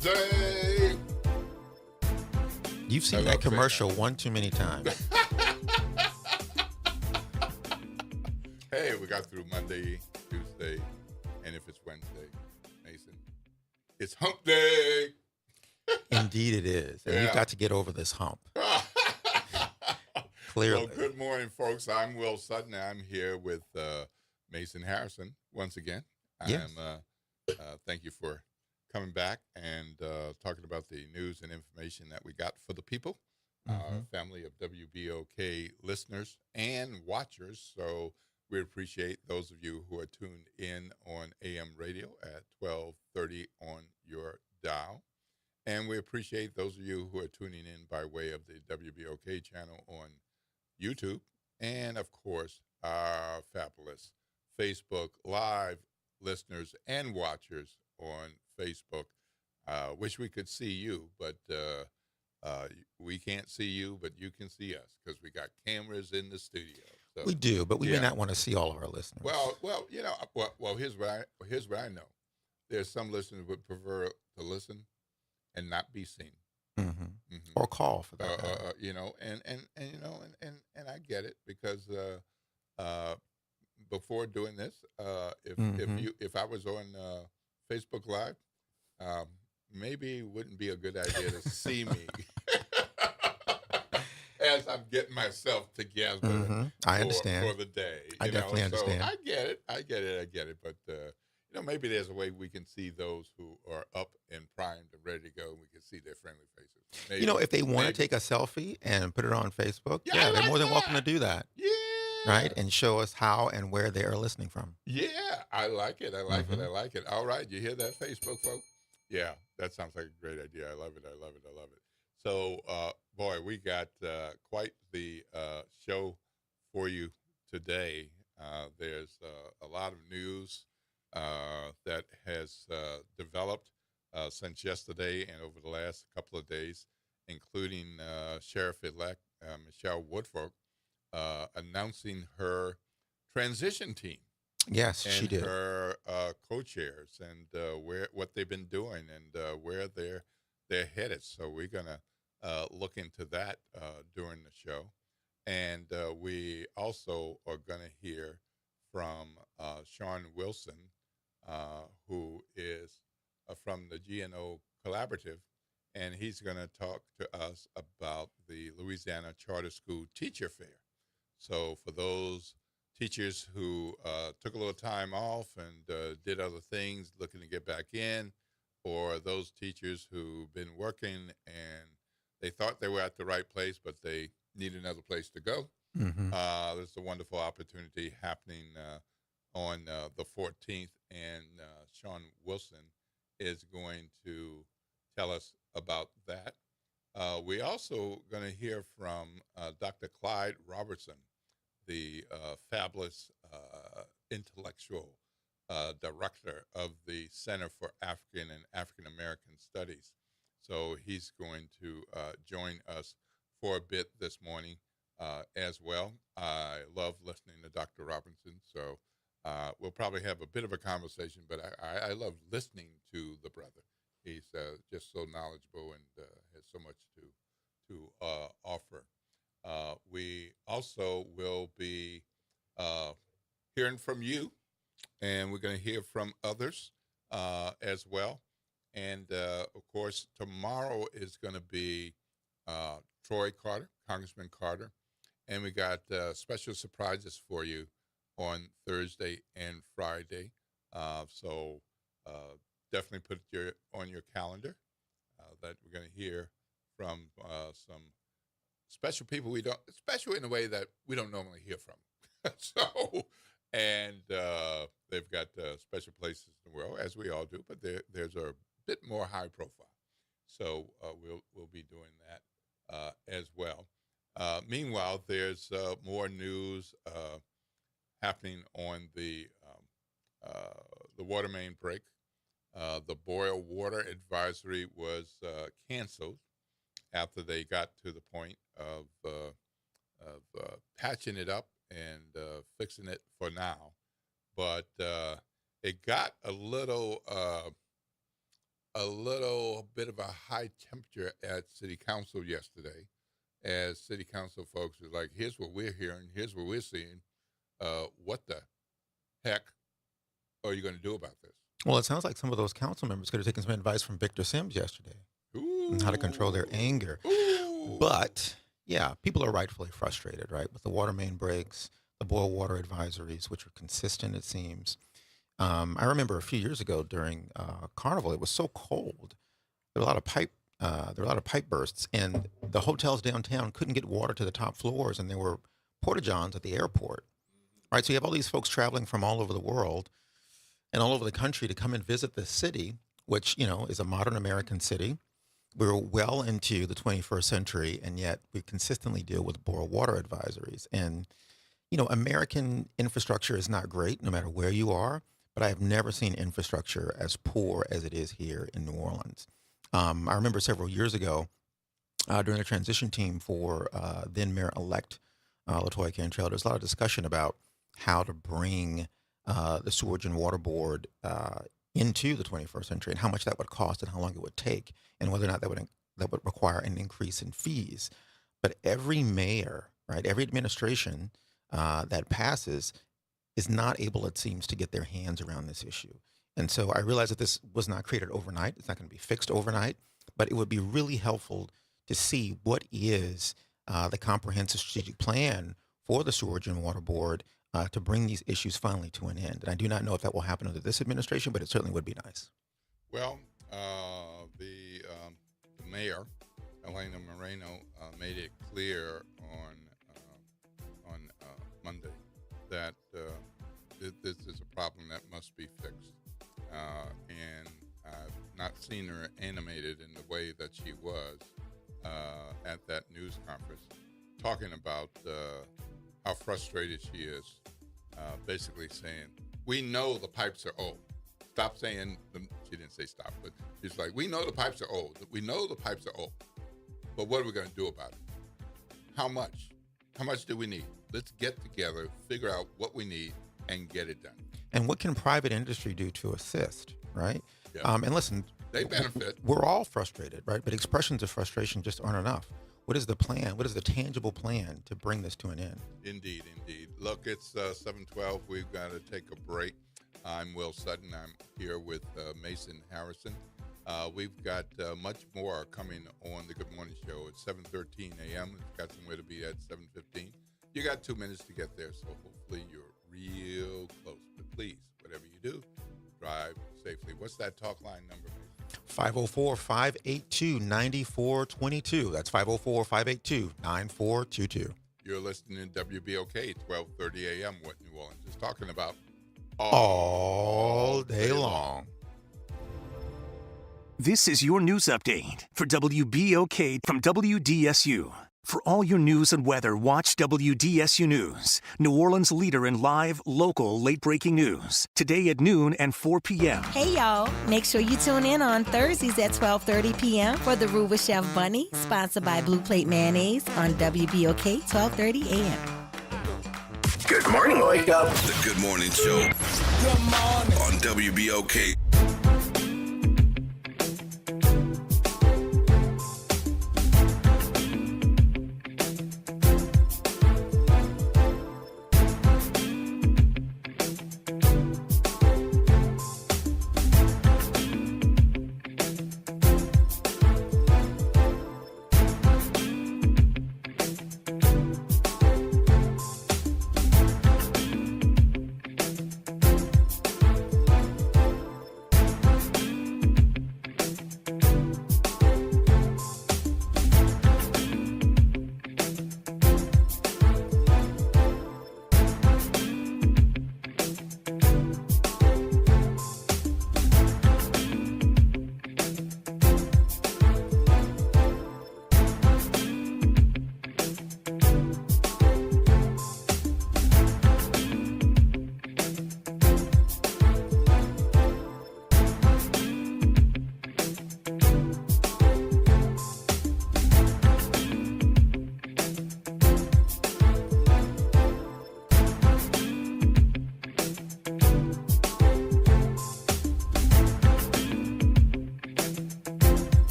day. You've I seen that love saying commercial one too many times. Hey, we got through Monday, Tuesday, and if it's Wednesday, Mason, it's hump day. Indeed, it is. And we've Yeah. got to get over this hump. Well, Clearly. good morning, folks. I'm Will Sutton. I'm here with Mason Harrison once again. Yes. Thank you for coming back and talking about the news and information that we got for the people, our family of WBOK listeners and watchers. So we appreciate those of you who are tuned in on AM radio at 1230 on your dial. And we appreciate those of you who are tuning in by way of the WBOK channel on YouTube. And of course, our fabulous Facebook Live listeners and watchers on Facebook. Wish we could see you, but we can't see you, but you can see us because we got cameras in the studio. So, We do, but we may yeah. not want to see all of our listeners. Well, you know, here's what I know. There's some listeners would prefer to listen and not be seen. Or call for that matter. You know, and you know, and I get it because before doing this, if I was on Facebook Live, maybe it wouldn't be a good idea to see me as I'm getting myself together. I understand. For the day. I definitely understand. So I get it. But you know, maybe there's a way we can see those who are up and primed and ready to go, and we can see their friendly faces. Maybe, You know, if they want to take a selfie and put it on Facebook, Yeah, I they're like more than welcome to that. do that, Yeah. right? And show us how and where they are listening from. Yeah, I like it. I like it. All right, you hear that, Facebook folk? Yeah, that sounds like a great idea. I love it. So, boy, we got quite the show for you today. There's a lot of news that has developed since yesterday and over the last couple of days, including Sheriff-elect Michelle Woodfork announcing her transition team. Yes, And she did. her co-chairs and what they've been doing and where they're headed. So we're gonna look into that during the show, and we also are gonna hear from Sean Wilson, who is from the GNO Collaborative, and he's going to talk to us about the Louisiana Charter School Teacher Fair. So for those teachers who took a little time off and did other things, looking to get back in, or those teachers who've been working and they thought they were at the right place, but they need another place to go. There's a wonderful opportunity happening on the 14th, and Sean Wilson is going to tell us about that. We also going to hear from Dr. Clyde Robertson, the fabulous intellectual director of the Center for African and African American Studies. So he's going to join us for a bit this morning as well. I love listening to Dr. Robinson, so we'll probably have a bit of a conversation, but I love listening to the brother. He's just so knowledgeable and has so much to offer. We also will be hearing from you, and we're going to hear from others as well. And of course, tomorrow is going to be Troy Carter, Congressman Carter, and we got special surprises for you on Thursday and Friday. So definitely put it on your calendar that we're going to hear from some special people we don't, special in a way that we don't normally hear from. So, and they've got special places in the world, as we all do, but there's a bit more high profile. So we'll be doing that as well. Meanwhile, there's more news happening on the water main break. The boil water advisory was canceled after they got to the point of patching it up and fixing it for now. But it got a little a little bit of a high temperature at City Council yesterday, as City Council folks were like, "Here's what we're hearing. Here's what we're seeing. What the heck are you going to do about this?" Well, it sounds like some of those council members could have taken some advice from Victor Sims yesterday on how to control their anger. Ooh. But yeah, people are rightfully frustrated, right? With the water main breaks, the boil water advisories, which are consistent, it seems. I remember a few years ago during Carnival, it was so cold. There were a lot of pipe bursts, and the hotels downtown couldn't get water to the top floors, and there were porta johns at the airport, right? So you have all these folks traveling from all over the world and all over the country to come and visit this city, which is a modern American city. We're well into the 21st century, and yet we consistently deal with boil water advisories. And American infrastructure is not great, no matter where you are. But I have never seen infrastructure as poor as it is here in New Orleans. I remember several years ago, during the transition team for then Mayor-elect LaToya Cantrell, there was a lot of discussion about how to bring the Sewerage and Water Board into the 21st century, and how much that would cost and how long it would take, and whether or not that would require an increase in fees. But every mayor, right, every administration that passes is not able, it seems, to get their hands around this issue. And so I realize that this was not created overnight. It's not going to be fixed overnight, but it would be really helpful to see what is the comprehensive strategic plan for the Sewerage and Water Board to bring these issues finally to an end. And I do not know if that will happen under this administration, but it certainly would be nice. Well, the mayor, Elena Moreno, made it clear on Monday that this is a problem that must be fixed. And I've not seen her animated in the way that she was at that news conference, talking about how frustrated she is, basically saying, "We know the pipes are old." Stop saying, she didn't say stop, but she's like, "We know the pipes are old. We know the pipes are old. But what are we going to do about it? How much? How much do we need? Let's get together, figure out what we need, and get it done." And what can private industry do to assist, right? Yeah. And listen, They benefit. We're all frustrated, right? But expressions of frustration just aren't enough. What is the plan? What is the tangible plan to bring this to an end? Indeed, indeed. Look, it's 7:12. We've got to take a break. I'm Will Sutton. I'm here with Mason Harrison. We've got much more coming on the Good Morning Show at 7:13 a.m. It's got somewhere to be at 7:15. You got 2 minutes to get there, so hopefully you're real close. But please, whatever you do, drive safely. What's that talk line number, Mason? 504-582-9422. That's 504-582-9422. You're listening to WBOK, 12:30 a.m. What New Orleans is talking about all day long. This is your news update for WBOK from WDSU. For all your news and weather, watch WDSU News, New Orleans' leader in live, local, late-breaking news. Today at noon and 4 p.m. Hey, y'all. Make sure you tune in on Thursdays at 12:30 p.m. for The Roux with Chef Bunny, sponsored by Blue Plate Mayonnaise on WBOK, 12:30 a.m. Good morning, wake up. The Good Morning Show. Good morning. On WBOK.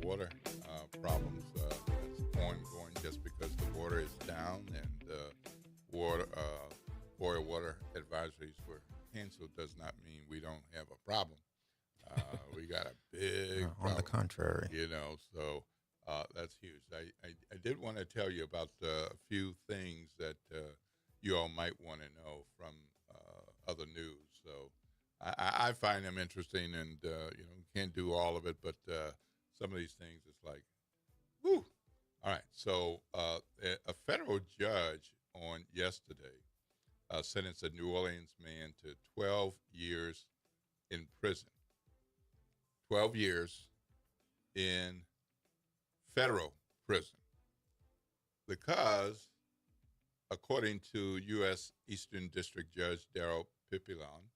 water problems that's ongoing just because the water is down and boil water advisories were canceled does not mean we don't have a problem. We got a big On problem, the contrary. so that's huge. I did want to tell you about a few things that you all might want to know from other news. So I find them interesting, and can't do all of it, but some of these things it's like, whoo. All right. So a federal judge on yesterday sentenced a New Orleans man to 12 years in prison. 12 years in federal prison because, according to U.S. Eastern District Judge Darrell Pipilon,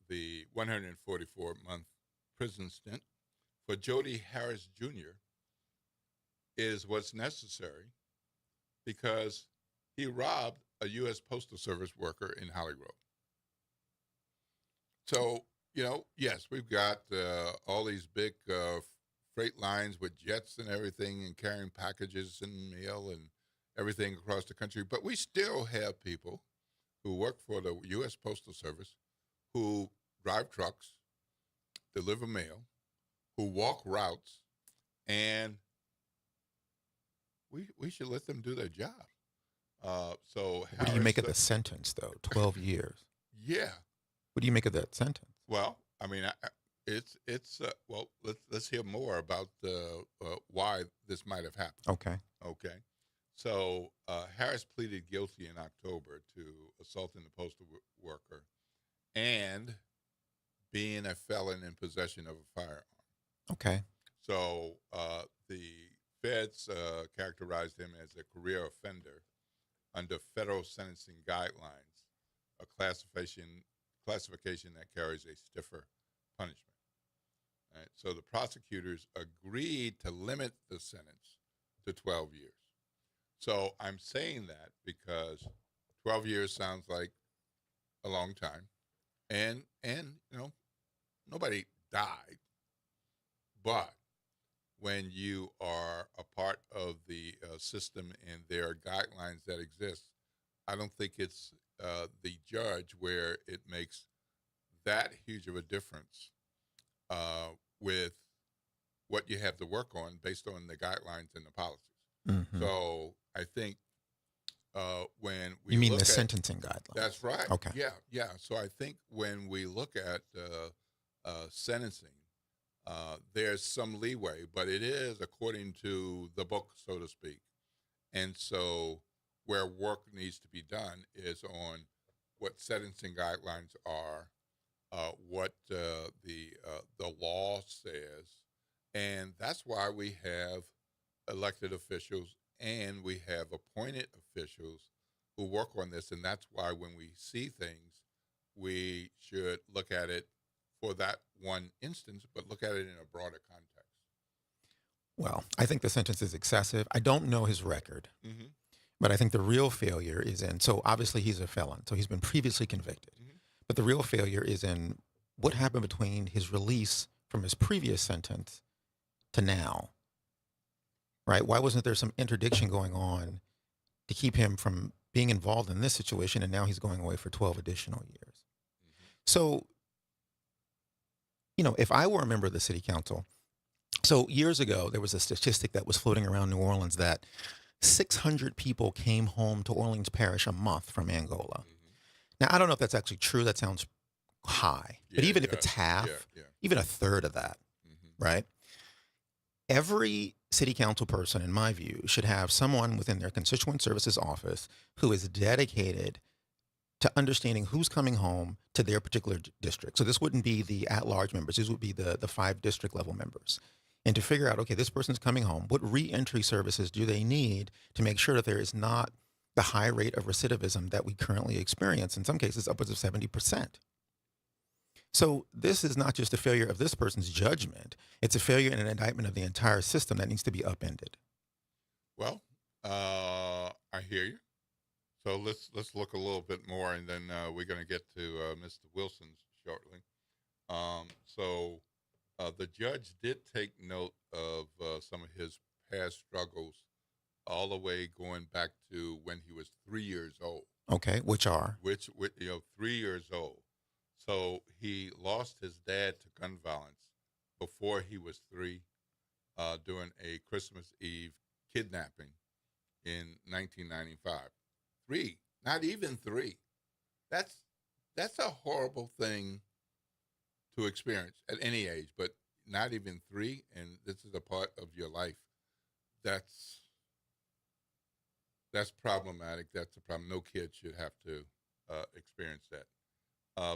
the 144-month prison stint for Jody Harris Jr. is what's necessary because he robbed a U.S. Postal Service worker in Hollywood. So, yes, we've got all these big freight lines with jets and everything and carrying packages and mail and everything across the country. But we still have people who work for the U.S. Postal Service who drive trucks, deliver mail, who walk routes, and we should let them do their job. So What do you make of the sentence, though? 12 years. Yeah. What do you make of that sentence? Well, I mean, it's well. Let's hear more about why this might have happened. Okay. Okay. So Harris pleaded guilty in October to assaulting the postal worker and being a felon in possession of a firearm. Okay. So the feds characterized him as a career offender under federal sentencing guidelines, a classification that carries a stiffer punishment. Right? So the prosecutors agreed to limit the sentence to 12 years. So I'm saying that because 12 years sounds like a long time, and nobody died, but when you are a part of the system and there are guidelines that exist, I don't think it's the judge where it makes that huge of a difference with what you have to work on based on the guidelines and the policies. Mm-hmm. So I think when we You mean look the at, sentencing guidelines? That's right. Okay. Yeah. So I think when we look at sentencing, there's some leeway, but it is according to the book, so to speak. And so where work needs to be done is on what sentencing guidelines are, what the law says, and that's why we have elected officials and we have appointed officials who work on this, and that's why when we see things, we should look at it for that one instance, but look at it in a broader context. Well, I think the sentence is excessive. I don't know his record, Mm-hmm. but I think the real failure is in, so obviously he's a felon, so he's been previously convicted. Mm-hmm. But the real failure is in what happened between his release from his previous sentence to now, right? Why wasn't there some interdiction going on to keep him from being involved in this situation, and now he's going away for 12 additional years? Mm-hmm. So, if I were a member of the city council, so years ago, there was a statistic that was floating around New Orleans that 600 people came home to Orleans Parish a month from Angola. Mm-hmm. Now, I don't know if that's actually true. That sounds high. But Yeah, even if yeah, it's half, yeah. even a third of that, Mm-hmm. right? Every city council person, in my view, should have someone within their constituent services office who is dedicated to understanding who's coming home to their particular district. So this wouldn't be the at-large members. These would be the 5 district level members. And to figure out, okay, this person's coming home. What re-entry services do they need to make sure that there is not the high rate of recidivism that we currently experience, in some cases upwards of 70%. So this is not just a failure of this person's judgment. It's a failure and an indictment of the entire system that needs to be upended. Well, I hear you. So let's look a little bit more, and then we're going to get to Mr. Wilson shortly. So the judge did take note of some of his past struggles, all the way going back to when he was 3 years old. Okay, which are? Which 3 years old. So he lost his dad to gun violence before he was three, during a Christmas Eve kidnapping in 1995. Three, not even three. That's a horrible thing to experience at any age, but not even three, and this is a part of your life. That's problematic. That's a problem. No kid should have to experience that.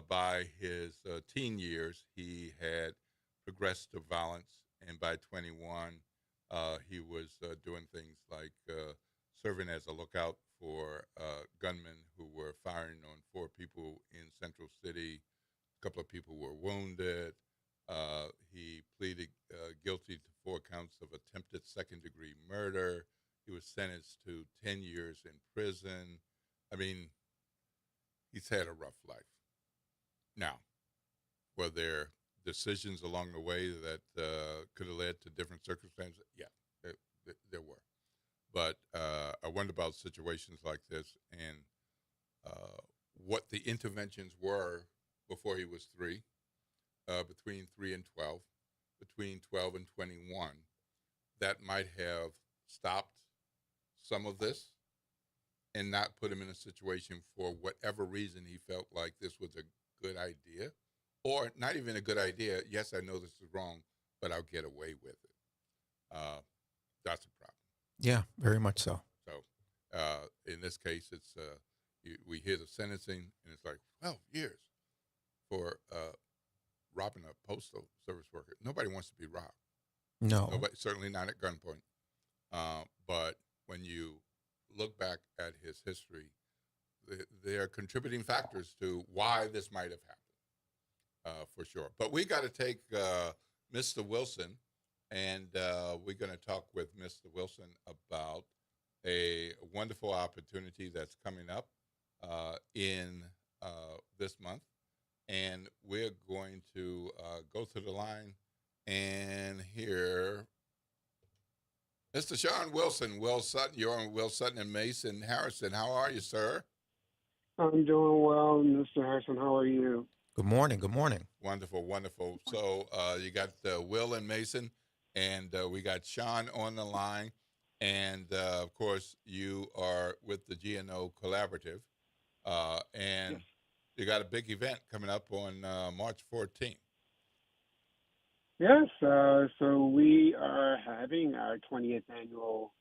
By his teen years, he had progressed to violence, and by 21, he was doing things like serving as a lookout for gunmen who were firing on 4 people in Central City. A couple of people were wounded. He pleaded guilty to 4 counts of attempted second-degree murder. He was sentenced to 10 years in prison. I mean, he's had a rough life. Now, were there decisions along the way that could have led to different circumstances? Yeah, there were. But I wonder about situations like this and what the interventions were before he was 3, between 3 and 12, between 12 and 21, that might have stopped some of this and not put him in a situation for whatever reason he felt like this was a good idea, or not even a good idea. Yes, I know this is wrong, but I'll get away with it. That's a problem. Yeah, very much so. So in this case, it's we hear the sentencing, and it's like 12 years for robbing a postal service worker. Nobody wants to be robbed. No. Nobody, certainly not at gunpoint. But when you look back at his history, there are contributing factors to why this might have happened, for sure. But we got to take Mr. Wilson, and we're going to talk with Mr. Wilson about a wonderful opportunity that's coming up in this month. And we're going to go to the line and hear Mr. Sean Wilson, Will Sutton. You're on Will Sutton and Mason Harrison. How are you, sir? I'm doing well, Mr. Harrison. How are you? Good morning. Good morning. Wonderful, wonderful. So you got Will and Mason, and we got Sean on the line. And, of course, you are with the GNO Collaborative. And Yes. you got a big event coming up on March 14th. Yes, so we are having our 20th annual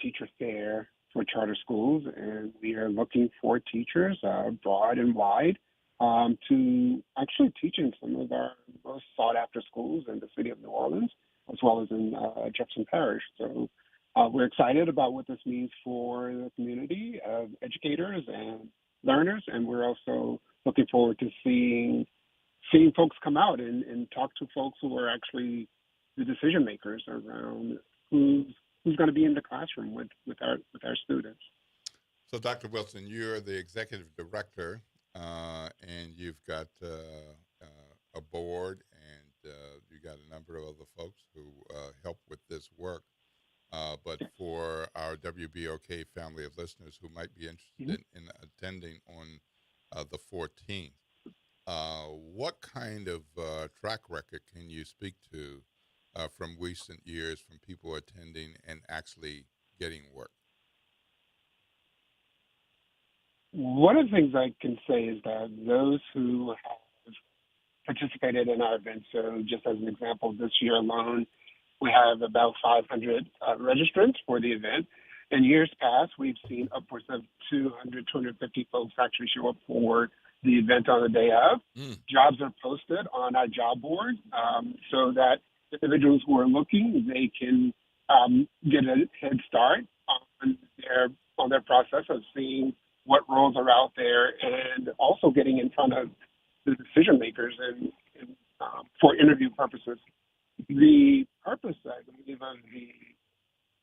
teacher fair for charter schools, and we are looking for teachers broad and wide to actually teach in some of our most sought-after schools in the city of New Orleans, as well as in Jefferson Parish. So we're excited about what this means for the community of educators and learners, and we're also looking forward to seeing folks come out and talk to folks who are actually the decision makers around who's going to be in the classroom with our students. So, Dr. Wilson, you're the executive director, and you've got a board, and you got a number of other folks who help with this work. But for our WBOK family of listeners who might be interested in attending on the 14th, what kind of track record can you speak to from recent years from people attending and actually getting work? One of the things I can say is that those who have participated in our event, so just as an example, this year alone, we have about 500 registrants for the event. In years past, we've seen upwards of 200, 250 folks actually show up for the event on the day of. Jobs are posted on our job board so that individuals who are looking, they can get a head start on their process of seeing what roles are out there, and also getting in front of the decision makers and for interview purposes. The purpose, I believe,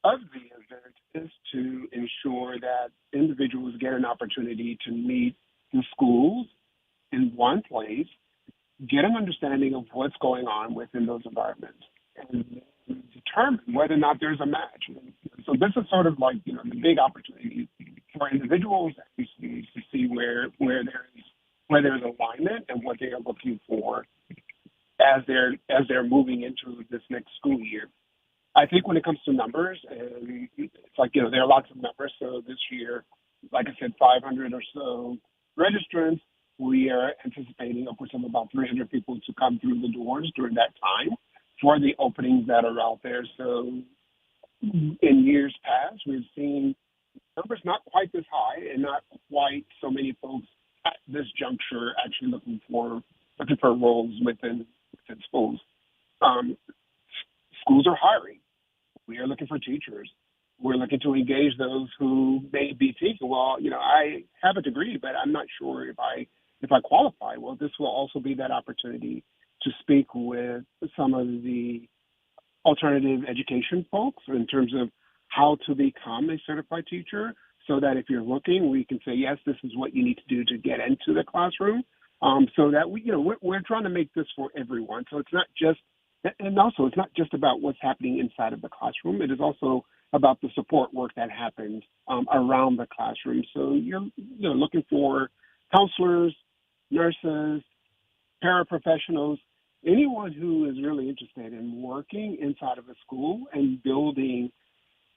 of the event is to ensure that individuals get an opportunity to meet the schools in one place, get an understanding of what's going on within those environments, and determine whether or not there's a match. So this is sort of like, the big opportunity for individuals and students to see where there's alignment and what they are looking for as they're moving into this next school year. I think when it comes to numbers, and it's like, there are lots of numbers. So this year, like I said, 500 or so registrants. We are anticipating upwards of about 300 people to come through the doors during that time for the openings that are out there. So in years past, we've seen numbers not quite this high and not quite so many folks at this juncture actually looking for roles within schools. Schools are hiring. We are looking for teachers. We're looking to engage those who may be thinking, well, I have a degree, but I'm not sure if I qualify. Well, this will also be that opportunity to speak with some of the alternative education folks in terms of how to become a certified teacher, so that if you're looking, we can say, yes, this is what you need to do to get into the classroom. So that we're trying to make this for everyone. So it's not just about what's happening inside of the classroom. It is also about the support work that happens around the classroom. So you're looking for counselors, nurses, paraprofessionals, anyone who is really interested in working inside of a school and building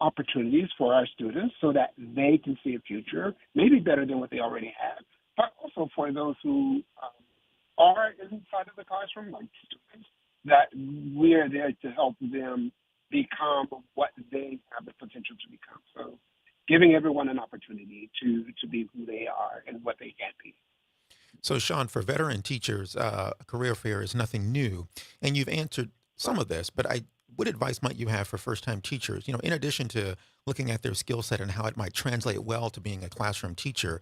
opportunities for our students so that they can see a future, maybe better than what they already have, but also for those who are inside of the classroom, like students, that we are there to help them become what they have the potential to become. So giving everyone an opportunity to be who they are and what they can be. So, Sean, for veteran teachers, a career fair is nothing new, and you've answered some of this, but what advice might you have for first-time teachers? In addition to looking at their skill set and how it might translate well to being a classroom teacher,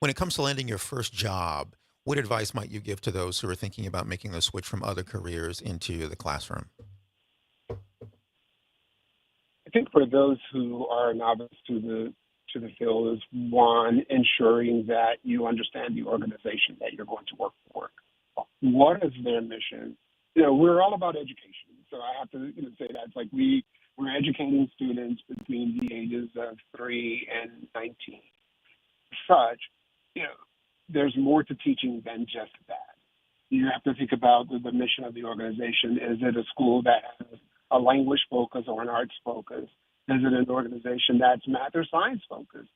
when it comes to landing your first job, what advice might you give to those who are thinking about making the switch from other careers into the classroom? I think for those who are novice to the field is, one, ensuring that you understand the organization that you're going to work for. What is their mission? We're all about education, so I have to say that it's like we're educating students between the ages of 3 and 19. Such, there's more to teaching than just that. You have to think about the mission of the organization. Is it a school that has a language focus or an arts focus? Is it an organization that's math or science focused?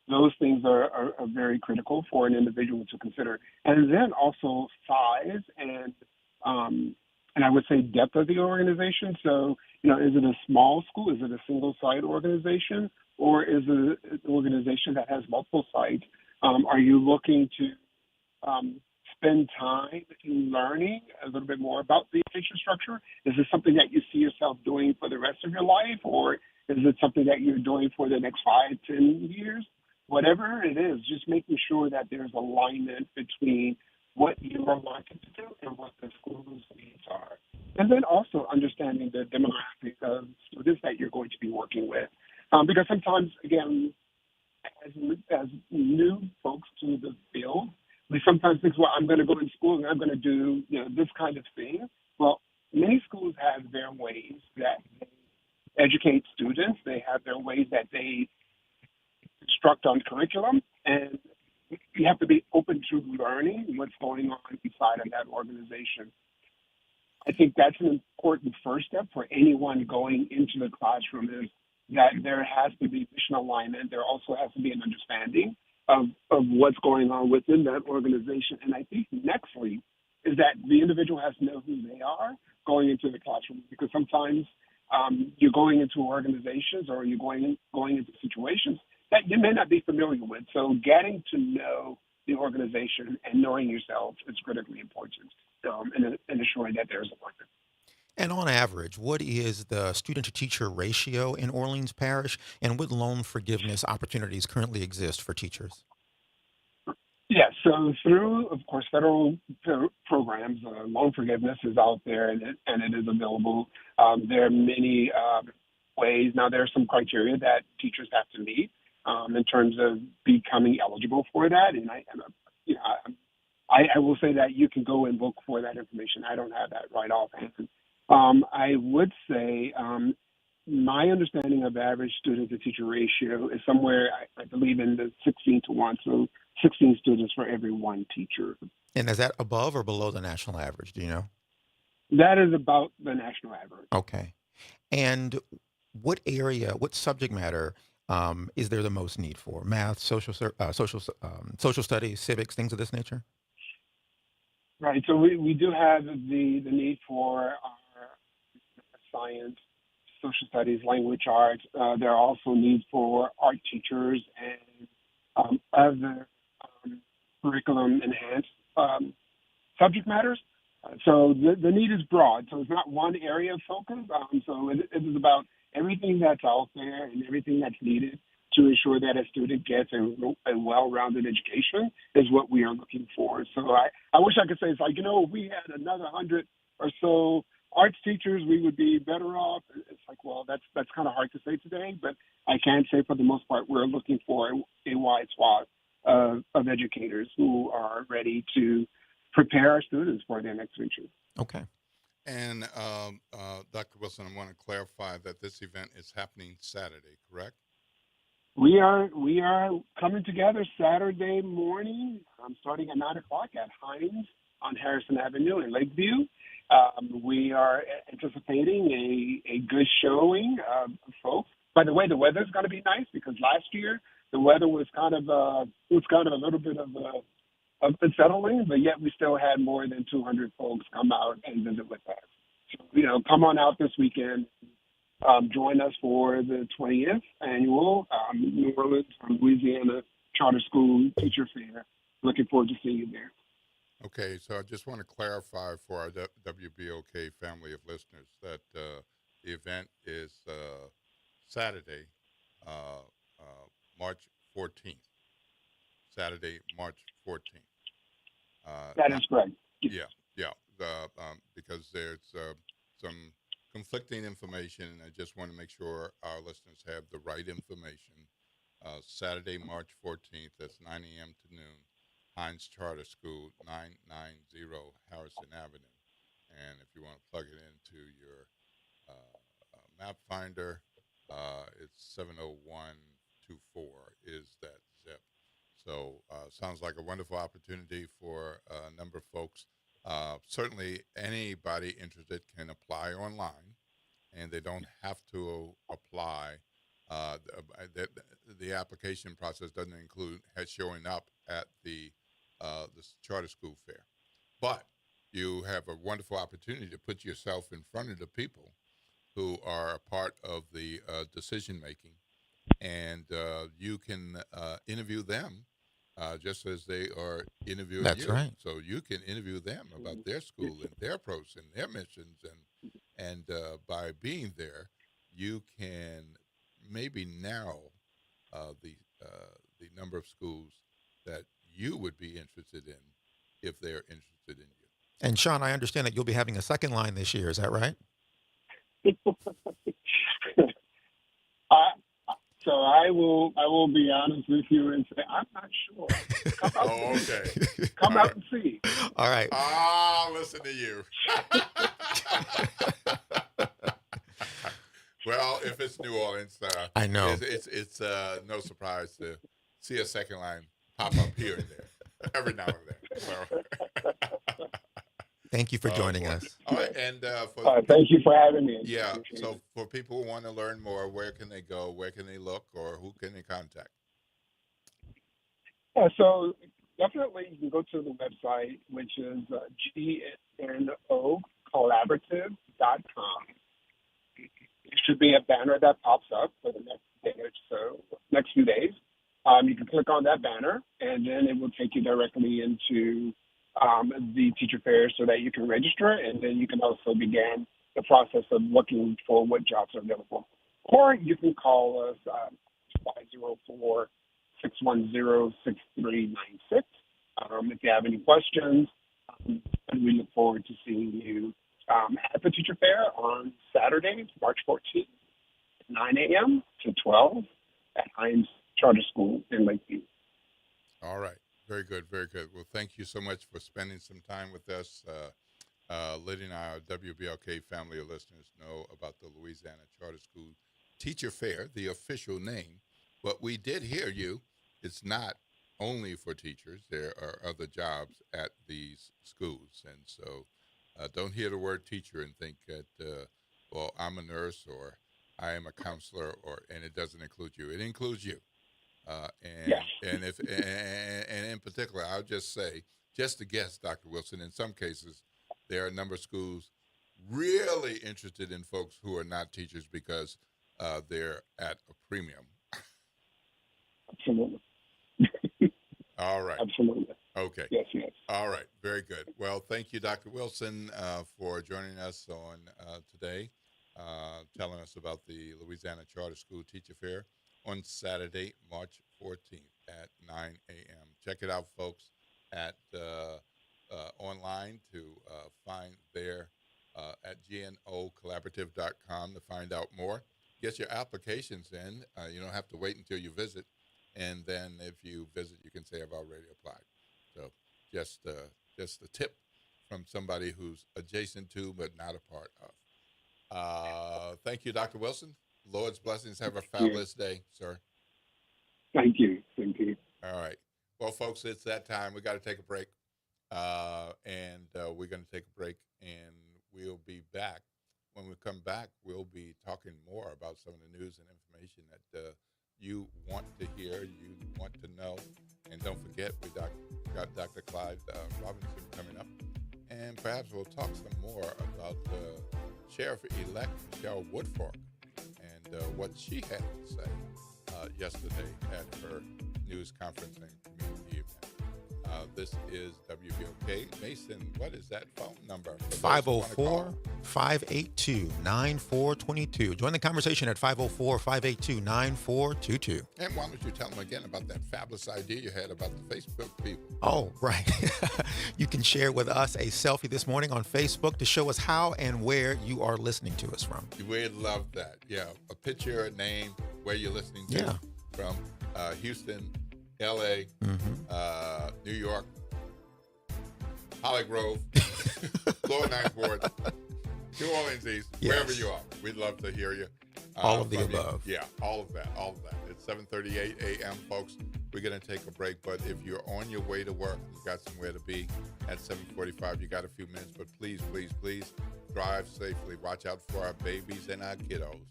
Those things are very critical for an individual to consider. And then also size and I would say depth of the organization. So, is it a small school? Is it a single site organization? Or is it an organization that has multiple sites? Are you looking to spend time in learning a little bit more about the education structure? Is this something that you see yourself doing for the rest of your life? Or is it something that you're doing for the next 5, 10 years? Whatever it is, just making sure that there's alignment between what you are wanting to do and what the school's needs are. And then also understanding the demographic of students that you're going to be working with. Because sometimes, again, as new folks to the field, we sometimes think, well, I'm going to go in school and I'm going to do this kind of thing. Well, many schools have their ways that they educate students. They have their ways that they instruct on curriculum, and you have to be open to learning what's going on inside of that organization. I think that's an important first step for anyone going into the classroom, is that there has to be mission alignment. There also has to be an understanding of what's going on within that organization. And I think nextly is that the individual has to know who they are going into the classroom, because sometimes you're going into organizations or you're going into situations that you may not be familiar with. So getting to know the organization and knowing yourself is critically important in ensuring that there's alignment. And on average, what is the student-to-teacher ratio in Orleans Parish, and what loan forgiveness opportunities currently exist for teachers? Yeah, so through, of course, federal programs, loan forgiveness is out there and it is available. There are many ways. Now, there are some criteria that teachers have to meet in terms of becoming eligible for that. And I'm I will say that you can go and look for that information. I don't have that right offhand. I would say my understanding of average student to teacher ratio is somewhere, I believe, in the 16 to 1, so 16 students for every one teacher. And is that above or below the national average? Do you know? That is about the national average. Okay. And what subject matter is there the most need for? Math, social studies, civics, things of this nature? Right. So we do have the need for our science, social studies, language arts. There are also needs for art teachers and other curriculum enhanced subject matters. So the need is broad. So it's not one area of focus. So it is about everything that's out there and everything that's needed to ensure that a student gets a well-rounded education is what we are looking for. So I wish I could say it's like, if we had another 100 or so arts teachers, we would be better off. It's like, well, that's kind of hard to say today, but I can say for the most part, we're looking for a wide swath of educators who are ready to prepare our students for their next future. Okay. And Dr. Wilson, I want to clarify that this event is happening Saturday, correct? We are coming together Saturday morning, starting at 9 o'clock at Hines on Harrison Avenue in Lakeview. We are anticipating a good showing of folks. By the way, the weather's going to be nice because last year the weather was kind of a little bit of unsettling, but yet we still had more than 200 folks come out and visit with us. So, come on out this weekend. Join us for the 20th annual New Orleans, Louisiana Charter School Teacher Fair. Looking forward to seeing you there. Okay, so I just want to clarify for our WBOK family of listeners that the event is Saturday, March 14th. Saturday, March 14th. That is correct. Yeah. Because there's some conflicting information, and I just want to make sure our listeners have the right information. Saturday, March 14th, that's 9 a.m. to noon, Hines Charter School, 990 Harrison Avenue. And if you want to plug it into your map finder, it's 70124 is that zip. So sounds like a wonderful opportunity for a number of folks. Certainly anybody interested can apply online, and they don't have to apply. The application process doesn't include showing up at the charter school fair. But you have a wonderful opportunity to put yourself in front of the people who are a part of the decision-making, and you can interview them just as they are interviewing you. That's right. So you can interview them about their school and their approach and their missions, and by being there, you can maybe narrow the number of schools that you would be interested in if they're interested in you. And Sean, I understand that you'll be having a second line this year. Is that right? So I will be honest with you and say I'm not sure. Come out okay. Come out and see. All right. Listen to you. Well, if it's New Orleans, I know it's no surprise to see a second line pop up here and there every now and then. So. Thank you for joining us. All right, and thank you for having me. Yeah. So for people who want to learn more, where can they go? Where can they look, or who can they contact? Yeah, so definitely you can go to the website, which is gnocollaborative.com. It should be a banner that pops up for the next day or so, next few days. You can click on that banner, and then it will take you directly into the teacher fair so that you can register, and then you can also begin the process of looking for what jobs are available. Or you can call us 504-610-6396 if you have any questions. And we look forward to seeing you at the teacher fair on Saturday, March 14th, 9 a.m. to 12 at Hines Charter School in Lakeview. All right. Very good. Very good. Well, thank you so much for spending some time with us. Letting our WBLK family of listeners know about the Louisiana Charter School Teacher Fair, the official name. But we did hear you. It's not only for teachers. There are other jobs at these schools. And so don't hear the word teacher and think that, well, I'm a nurse or I am a counselor, and it doesn't include you. It includes you. And in particular, I'll just say, just to guess, Dr. Wilson, in some cases, there are a number of schools really interested in folks who are not teachers because they're at a premium. Absolutely. All right. Absolutely. Okay. Yes. All right. Very good. Well, thank you, Dr. Wilson, for joining us on today, telling us about the Louisiana Charter School Teacher Fair on Saturday, March 14th at 9 a.m. Check it out, folks, at online to find there at gnocollaborative.com to find out more. Get your applications in. You don't have to wait until you visit. And then if you visit, you can say, I've already applied. So just a tip from somebody who's adjacent to but not a part of. Thank you, Dr. Wilson. Lord's blessings. Have a fabulous day, sir. Thank you. All right. Well, folks, it's that time. We got to take a break. And we're going to take a break, and we'll be back. When we come back, we'll be talking more about some of the news and information that you want to hear, you want to know. And don't forget, we got Dr. Clyde Robinson coming up. And perhaps we'll talk some more about Sheriff-elect Michelle Woodfork and what she had to say yesterday at her news conference and community event. This is WBOK. Mason, what is that phone number? 504-582-9422. Join the conversation at 504-582-9422. And why don't you tell them again about that fabulous idea you had about the Facebook people? Oh, right. You can share with us a selfie this morning on Facebook to show us how and where you are listening to us from. We'd love that. Yeah, a picture, a name, where you're listening to from Houston, L.A., New York, Holly Grove, Lower Ninth Ward, New Orleans East, wherever you are. We'd love to hear you. All of the above. Yeah, all of that. It's 7:38 a.m., folks. We're going to take a break, but if you're on your way to work, you got somewhere to be at 7:45, you got a few minutes, but please drive safely. Watch out for our babies and our kiddos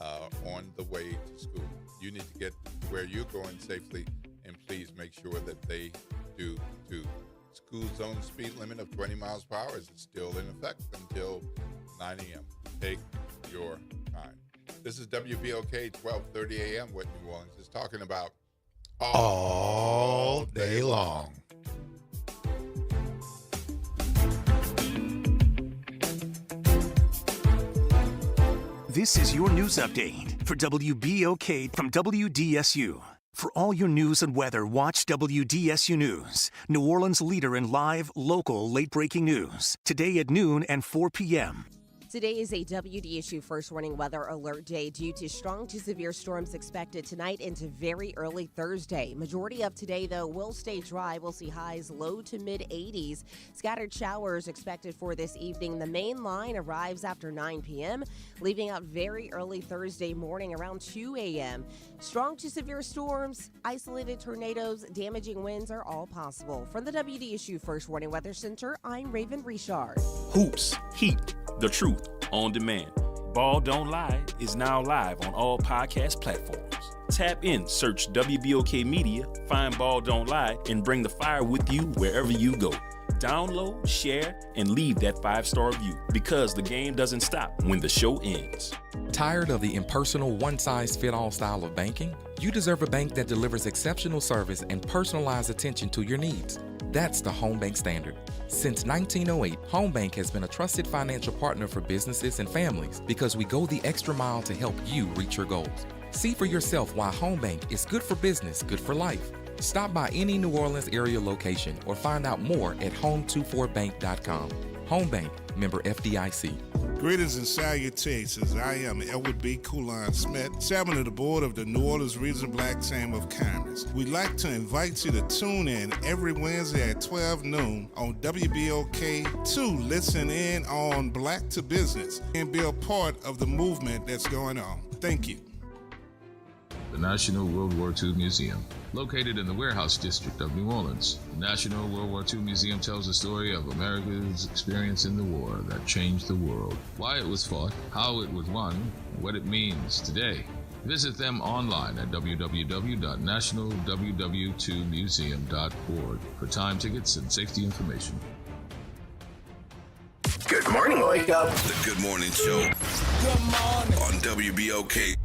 on the way to school. You need to get to where you're going safely, and please make sure that they do too. School zone speed limit of 20 miles per hour is still in effect until 9 a.m. Take your time. This is WBOK 12:30 a.m. What New Orleans is talking about all day long. This is your news update for WBOK from WDSU. For all your news and weather, watch WDSU News, New Orleans' leader in live, local, late-breaking news. Today at noon and 4 p.m. Today is a WDSU first warning weather alert day due to strong to severe storms expected tonight into very early Thursday. Majority of today, though, will stay dry. We'll see highs low to mid 80s. Scattered showers expected for this evening. The main line arrives after 9 p.m., leaving up very early Thursday morning around 2 a.m. Strong to severe storms, isolated tornadoes, damaging winds are all possible. From the WDSU First Warning Weather Center, I'm Raven Richard. Hoops, Heat, The Truth, on demand. Ball Don't Lie is now live on all podcast platforms. Tap in, search WBOK Media, find Ball Don't Lie, and bring the fire with you wherever you go. Download, share, and leave that 5-star review, because the game doesn't stop when the show ends. Tired of the impersonal, one-size-fits-all style of banking? You deserve a bank that delivers exceptional service and personalized attention to your needs. That's the Home Bank Standard. Since 1908, Home Bank has been a trusted financial partner for businesses and families because we go the extra mile to help you reach your goals. See for yourself why Home Bank is good for business, good for life. Stop by any New Orleans area location or find out more at home24bank.com. Home Bank, member FDIC. Greetings and salutations. I am Edward B. Coulon Smith, chairman of the board of the New Orleans Regional Black Chamber of Commerce. We'd like to invite you to tune in every Wednesday at 12 noon on WBOK to listen in on Black to Business and be a part of the movement that's going on. Thank you. The National World War II Museum. Located in the Warehouse District of New Orleans, the National World War II Museum tells the story of America's experience in the war that changed the world, why it was fought, how it was won, and what it means today. Visit them online at www.nationalww2museum.org for time tickets and safety information. Good morning, Wake Up. The Good Morning Show. Good morning. On WBOK.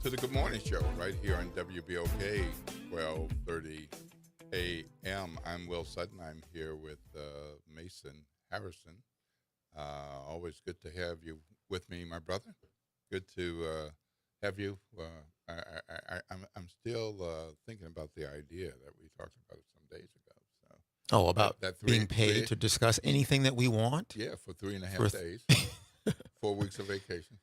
to the Good Morning Show right here on WBOK 1230 a.m. I'm Will Sutton. I'm here with Mason Harrison. Always good to have you with me, my brother. Good to have you. I'm still thinking about the idea that we talked about some days ago. So about being paid to discuss anything that we want? Yeah, for 3.5 days, 4 weeks of vacation.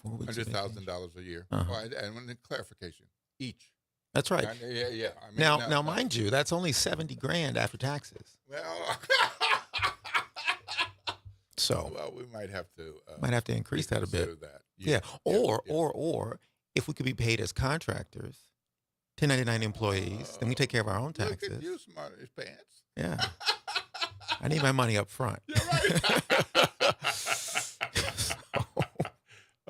$100,000 a year. And clarification, each. That's right. Yeah. I mean, now, mind you, that's only $70,000 after taxes. Well, so we might have to increase that a bit. That. Yeah. Or if we could be paid as contractors, 1099 employees, then we take care of our own taxes. Look at you, smart as pants. Yeah. I need my money up front. You're right.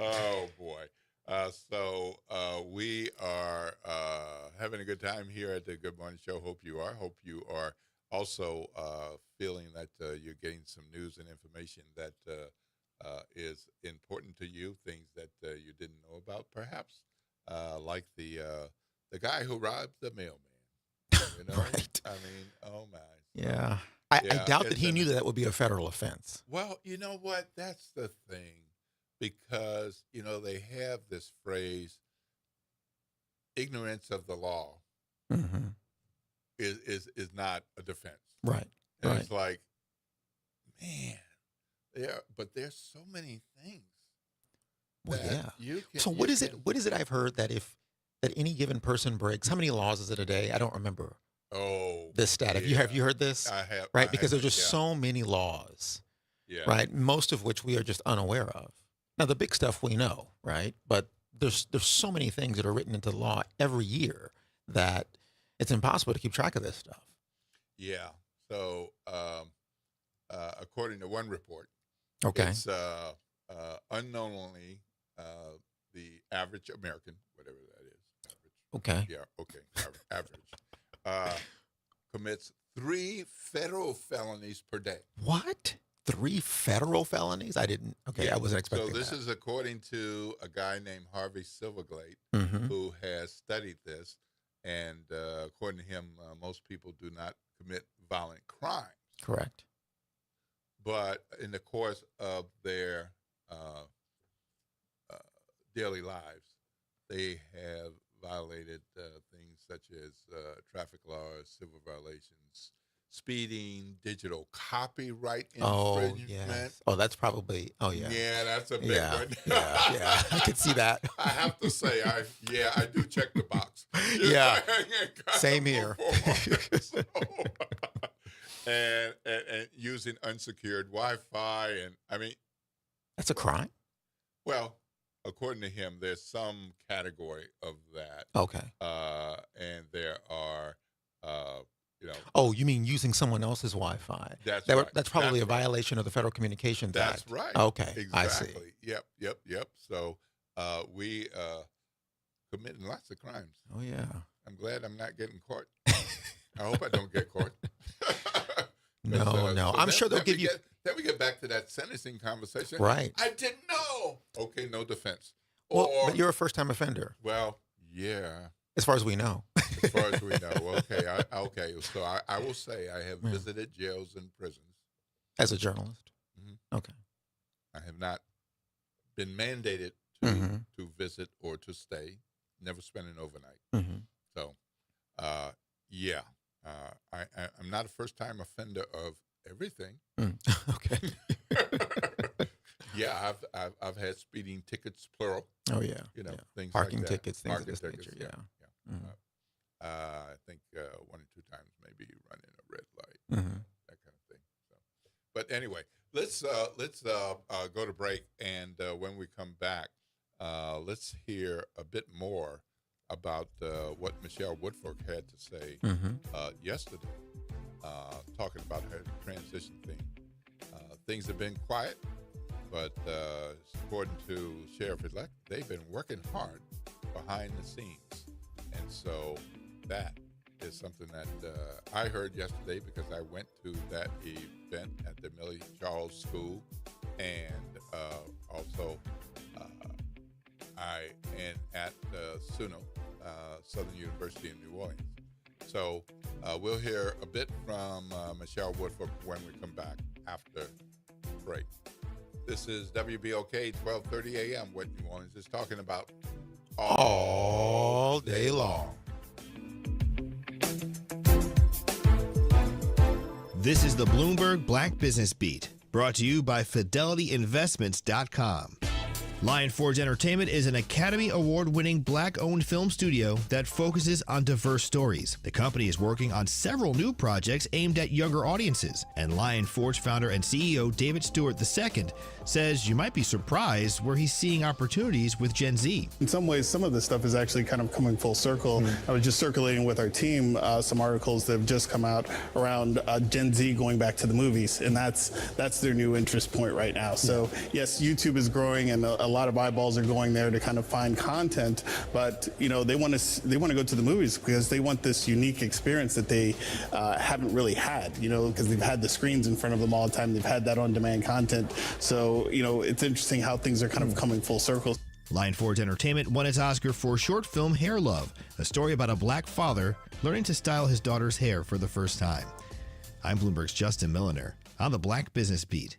Oh, boy. So we are having a good time here at the Good Morning Show. Hope you are. Hope you are also feeling that you're getting some news and information that is important to you, things that you didn't know about, perhaps, like the guy who robbed the mailman. You know? Right. I mean, oh, my. Yeah. I doubt that he knew that would be a federal offense. Well, you know what? That's the thing. Because, they have this phrase, ignorance of the law is not a defense. Right. And right. It's like, man, but there's so many things. Well, yeah. So what is it I've heard that that any given person breaks, how many laws is it a day? I don't remember. Oh. This stat. Have you heard this? I have. Right? Because there's just so many laws. Yeah. Right? Most of which we are just unaware of. Now, the big stuff we know, right? But there's so many things that are written into law every year that it's impossible to keep track of this stuff. Yeah. So, according to one report, it's unknowingly the average American, whatever that is. Okay. Yeah. Okay. Average commits 3 federal felonies per day. What? 3 federal felonies? I didn't. Okay, yeah. I wasn't expecting that. So this is according to a guy named Harvey Silverglate, who has studied this, and according to him, most people do not commit violent crimes. Correct. But in the course of their daily lives, they have violated things such as traffic laws, civil violations, speeding, digital copyright infringement. Yes. Oh, that's probably. Oh, yeah. Yeah, that's a big one. yeah. I could see that. I have to say, I do check the box. Yeah. Same here. So, and using unsecured Wi-Fi, and I mean, that's a crime. Well, according to him, there's some category of that. Okay. And there are. Oh, you mean using someone else's Wi-Fi? That's right. That's probably a violation of the Federal Communications Act. That's right. Okay, exactly. I see. Yep. So we committing lots of crimes. Oh yeah. I'm glad I'm not getting caught. I hope I don't get caught. No. So I'm sure they'll give you. Then we get back to that sentencing conversation. Right. I didn't know. Okay, no defense. Well, but you're a first-time offender. Well, yeah. As far as we know. As far as we know. Okay. So I will say I have visited jails and prisons. As a journalist? Mm-hmm. Okay. I have not been mandated to visit or to stay. Never spent an overnight. Mm-hmm. So, yeah. I'm not a first-time offender of everything. Okay. Yeah, I've had speeding tickets, plural. Oh yeah. Things parking like that. tickets, things of this nature. Yeah. Mm-hmm. I think 1 or 2 times maybe running a red light, that kind of thing. So, but anyway, let's go to break, and when we come back, let's hear a bit more about what Michelle Woodfork had to say yesterday, talking about her transition thing. Things have been quiet, but according to Sheriff-elect, they've been working hard behind the scenes. And so that is something that I heard yesterday because I went to that event at the Millie Charles School. And also, at SUNY, Southern University in New Orleans. So we'll hear a bit from Michelle Woodford when we come back after break. This is WBOK 1230 AM. What New Orleans is talking about all day long. This is the Bloomberg Black Business Beat, brought to you by FidelityInvestments.com. Lion Forge Entertainment is an Academy Award-winning Black-owned film studio that focuses on diverse stories. The company is working on several new projects aimed at younger audiences, and Lion Forge founder and CEO David Stewart II says you might be surprised where he's seeing opportunities with Gen Z. In some ways, some of this stuff is actually kind of coming full circle. I was just circulating with our team some articles that have just come out around Gen Z going back to the movies, and that's their new interest point right now. So yes, YouTube is growing, and a lot of eyeballs are going there to kind of find content, but they want to go to the movies because they want this unique experience that they haven't really had, because they've had the screens in front of them all the time. They've had that on-demand content. So, it's interesting how things are kind of coming full circle. Lion Forge Entertainment won its Oscar for short film Hair Love, a story about a black father learning to style his daughter's hair for the first time. I'm Bloomberg's Justin Milliner on the Black Business Beat.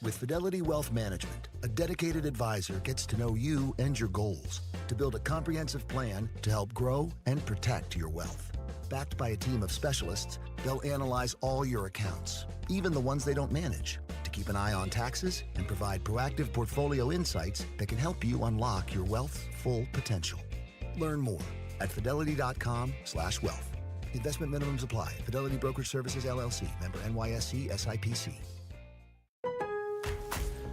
With Fidelity Wealth Management, a dedicated advisor gets to know you and your goals to build a comprehensive plan to help grow and protect your wealth. Backed by a team of specialists, they'll analyze all your accounts, even the ones they don't manage, to keep an eye on taxes and provide proactive portfolio insights that can help you unlock your wealth's full potential. Learn more at fidelity.com/wealth. Investment minimums apply. Fidelity Brokerage Services, LLC. Member NYSE SIPC.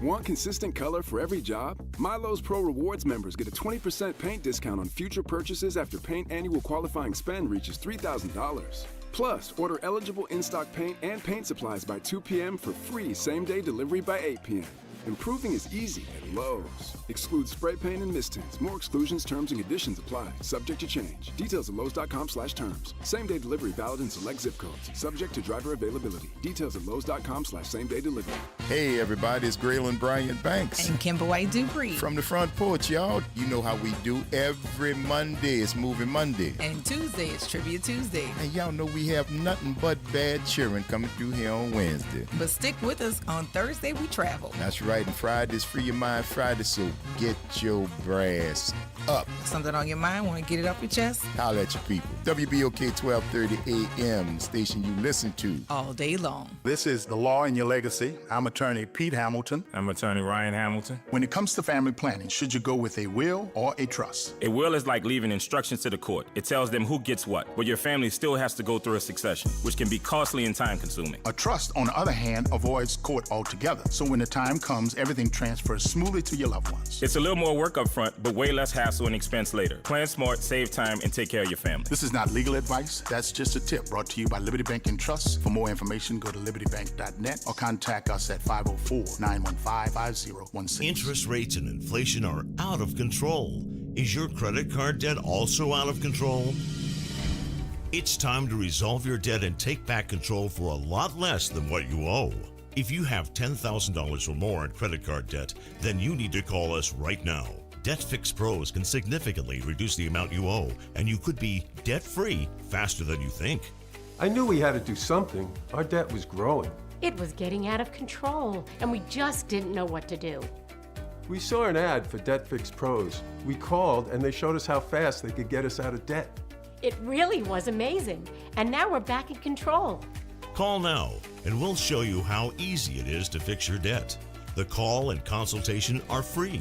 Want consistent color for every job? Milo's Pro Rewards members get a 20% paint discount on future purchases after paint annual qualifying spend reaches $3,000. Plus, order eligible in-stock paint and paint supplies by 2 p.m. for free same-day delivery by 8 p.m. Improving is easy at Lowe's. Excludes spray paint and mist tints. More exclusions, terms, and conditions apply. Subject to change. Details at Lowe's.com/terms. Same-day delivery valid in select zip codes. Subject to driver availability. Details at Lowe's.com/same-day delivery. Hey everybody, it's Graylin Bryant Banks. And Kimber White Dupree. From the front porch, y'all. You know how we do every Monday. It's Moving Monday. And Tuesday, it's Trivia Tuesday. And y'all know we have nothing but bad cheering coming through here on Wednesday. But stick with us. On Thursday, we travel. That's right. And Friday's Free Your Mind Friday, so get your brass up. Something on your mind? Want to get it off your chest? Holla at your people. WBOK 1230 AM, the station you listen to all day long. This is The Law in Your Legacy. I'm attorney Pete Hamilton. I'm attorney Ryan Hamilton. When it comes to family planning, should you go with a will or a trust? A will is like leaving instructions to the court. It tells them who gets what, but your family still has to go through a succession, which can be costly and time-consuming. A trust, on the other hand, avoids court altogether. So when the time comes, everything transfers smoothly to your loved ones. It's a little more work up front, but way less hassle and expense later. Plan smart, save time, and take care of your family. This is not legal advice. That's just a tip brought to you by Liberty Bank and Trust. For more information, go to libertybank.net or contact us at 504-915-5016. Interest rates and inflation are out of control. Is your credit card debt also out of control? It's time to resolve your debt and take back control for a lot less than what you owe. If you have $10,000 or more in credit card debt, then you need to call us right now. Debt Fix Pros can significantly reduce the amount you owe, and you could be debt-free faster than you think. I knew we had to do something. Our debt was growing. It was getting out of control, and we just didn't know what to do. We saw an ad for Debt Fix Pros. We called, and they showed us how fast they could get us out of debt. It really was amazing, and now we're back in control. Call now, and we'll show you how easy it is to fix your debt. The call and consultation are free.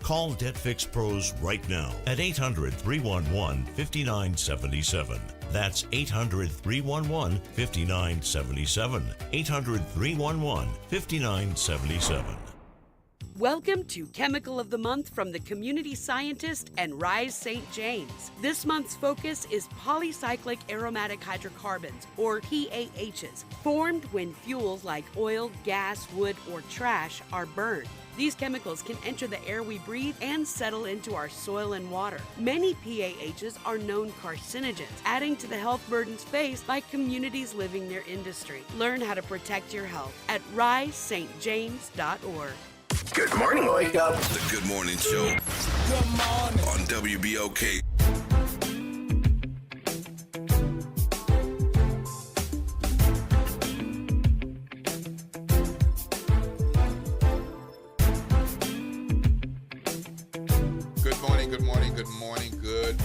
Call Debt Fix Pros right now at 800-311-5977. That's 800-311-5977. 800-311-5977. Welcome to Chemical of the Month from the Community Scientist and Rise St. James. This month's focus is polycyclic aromatic hydrocarbons, or PAHs, formed when fuels like oil, gas, wood, or trash are burned. These chemicals can enter the air we breathe and settle into our soil and water. Many PAHs are known carcinogens, adding to the health burdens faced by communities living near industry. Learn how to protect your health at risestjames.org. Good morning, Wake Up. The Good Morning Show. Good morning. On WBOK. Good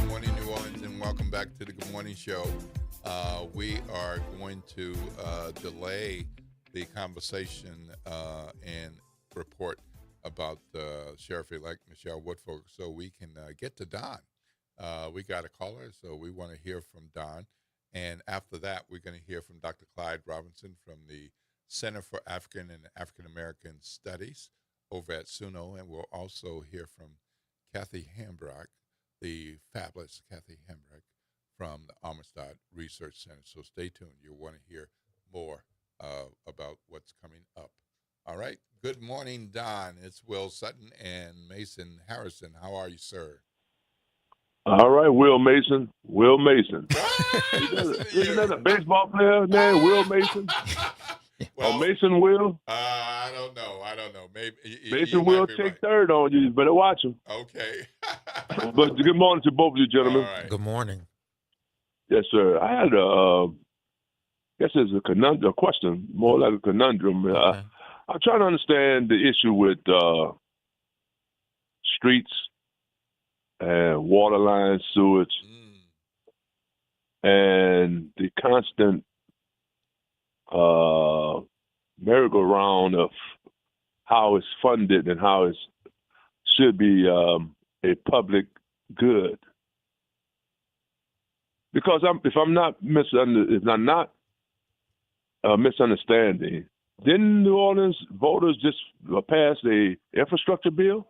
morning, New Orleans, and welcome back to the Good Morning Show. We are going to delay the conversation and report about Sheriff-elect Michelle Woodfolk so we can get to Don. We got a caller, so we want to hear from Don. And after that, we're going to hear from Dr. Clyde Robinson from the Center for African and African American Studies over at SUNO, and we'll also hear from Kathy Hambrock, the fabulous Kathy Hambrock from the Amistad Research Center. So stay tuned. You'll want to hear more about what's coming up. All right. Good morning, Don. It's Will Sutton and Mason Harrison. How are you, sir? All right, Will Mason. Will Mason. Isn't that a baseball player named Will Mason? Or Mason Will? I don't know. Maybe Mason will take third on you. You better watch him. Okay. But good morning to both of you, gentlemen. Right. Good morning. Yes, sir. I had guess it's a question, more like a conundrum. Okay. I'm trying to understand the issue with streets and water lines, sewage, and the constant merry-go-round of how it's funded and how it should be a public good. Because if I'm not misunderstanding, didn't New Orleans voters just pass a infrastructure bill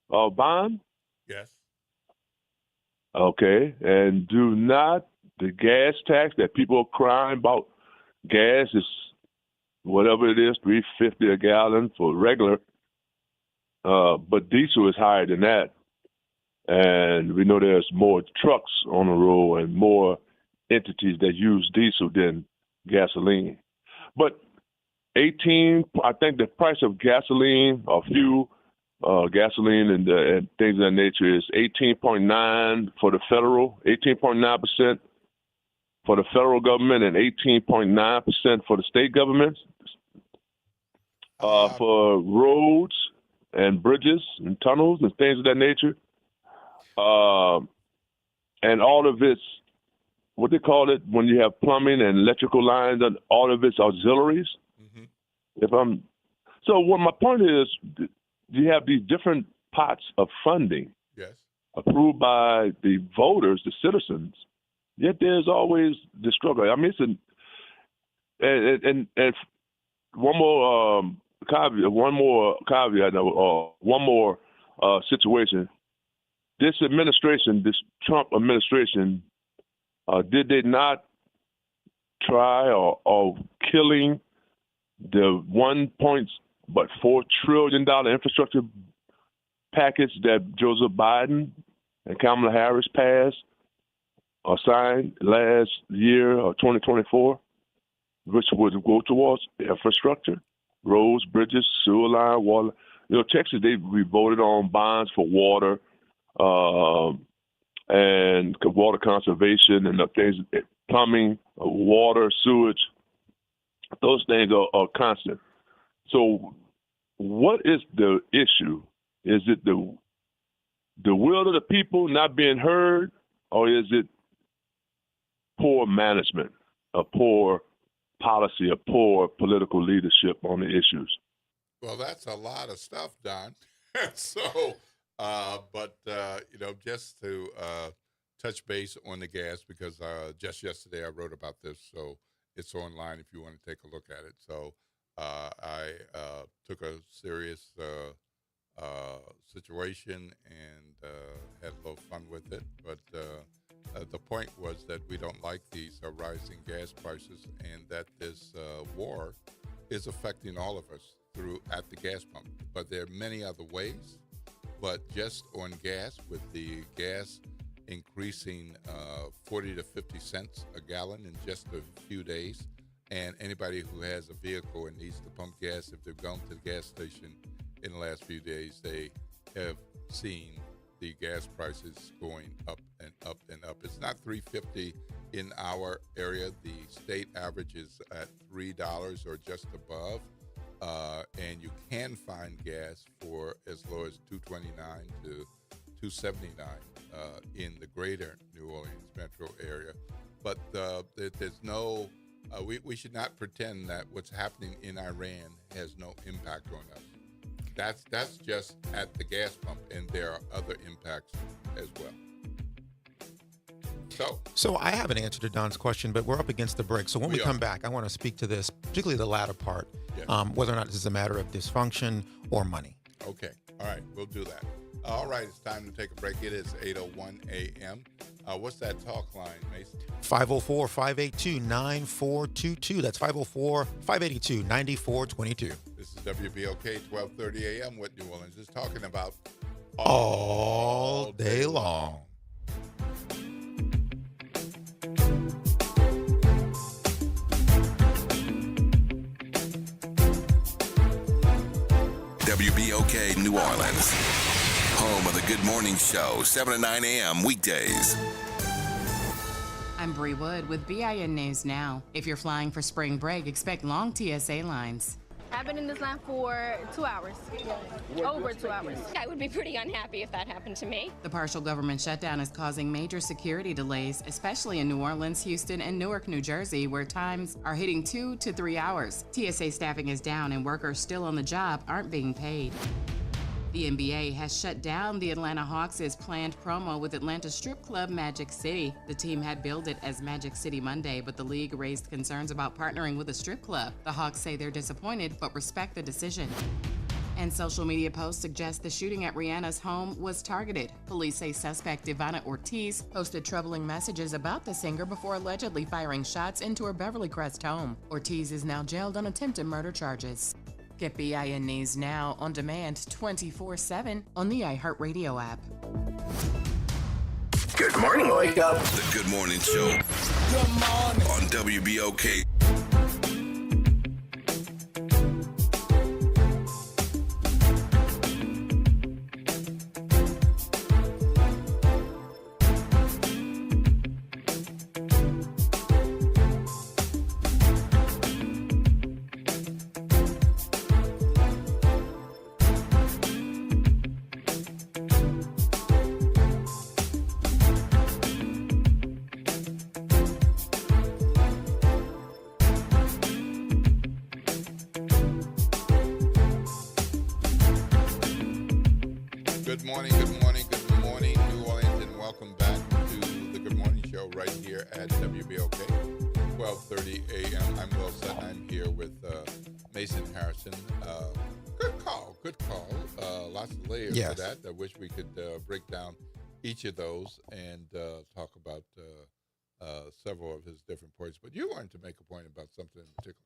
or bond? Yes. Okay, and do not the gas tax that people are crying about? Gas is whatever it is, $3.50 a gallon for regular, but diesel is higher than that. And we know there's more trucks on the road and more entities that use diesel than gasoline. But I think the price of gasoline or fuel, gasoline and things of that nature is 18.9 for the federal, 18.9% for the federal government and 18.9% for the state governments. For roads and bridges and tunnels and things of that nature. And all of it's, what they call it, when you have plumbing and electrical lines, and all of it's auxiliaries. Mm-hmm. So what my point is, you have these different pots of funding approved by the voters, the citizens, yet there's always the struggle. I mean, and one more caveat, one more situation. This administration, this Trump administration, did they not try or killing the $1.4 trillion infrastructure package that Joseph Biden and Kamala Harris passed or signed last year or 2024, which would go towards infrastructure, roads, bridges, sewer line, water. Texas, we voted on bonds for water and water conservation and the things, plumbing, water, sewage. Those things are constant. So what is the issue? Is it the will of the people not being heard, or is it poor management, a poor policy, a poor political leadership on the issues? Well, that's a lot of stuff, Don. So, just to touch base on the gas, because just yesterday I wrote about this, so it's online if you want to take a look at it. So I took a serious situation and had a little fun with it. But the point was that we don't like these rising gas prices, and that this war is affecting all of us at the gas pump. But there are many other ways. But just on gas, with the gas increasing 40 to 50 cents a gallon in just a few days, and anybody who has a vehicle and needs to pump gas, if they've gone to the gas station in the last few days, they have seen the gas prices going up and up and up. It's not $3.50 in our area. The state average is at $3 or just above. And you can find gas for as low as $2.29 to $2.79 in the greater New Orleans metro area. But there's no, we should not pretend that what's happening in Iran has no impact on us. That's just at the gas pump, and there are other impacts as well. So I have an answer to Don's question, but we're up against the break. So when we come back, I want to speak to this, particularly the latter part, whether or not this is a matter of dysfunction or money. Okay. All right. We'll do that. All right. It's time to take a break. It is 8:01 a.m. What's that talk line, Mason? 504-582-9422. That's 504-582-9422. This is WBOK 1230 a.m. What New Orleans is talking about all day long. WBOK New Orleans, home of the Good Morning Show, 7 to 9 a.m. weekdays. I'm Bree Wood with BIN News Now. If you're flying for spring break, expect long TSA lines. I've been in this line for 2 hours. Over 2 hours. I would be pretty unhappy if that happened to me. The partial government shutdown is causing major security delays, especially in New Orleans, Houston, and Newark, New Jersey, where times are hitting 2 to 3 hours. TSA staffing is down and workers still on the job aren't being paid. The NBA has shut down the Atlanta Hawks' planned promo with Atlanta strip club Magic City. The team had billed it as Magic City Monday, but the league raised concerns about partnering with a strip club. The Hawks say they're disappointed, but respect the decision. And social media posts suggest the shooting at Rihanna's home was targeted. Police say suspect Ivana Ortiz posted troubling messages about the singer before allegedly firing shots into her Beverly Crest home. Ortiz is now jailed on attempted murder charges. Get BIN News Now on demand 24/7 on the iHeartRadio app. Good morning, wake up. The Good Morning Show. Good morning. On WBOK. Good morning, New Orleans, and welcome back to the Good Morning Show right here at WBOK, 1230 a.m. I'm Will Sutton. I'm here with Mason Harrison. Good call. Lots of layers to that. I wish we could break down each of those and talk about several of his different points. But you wanted to make a point about something in particular.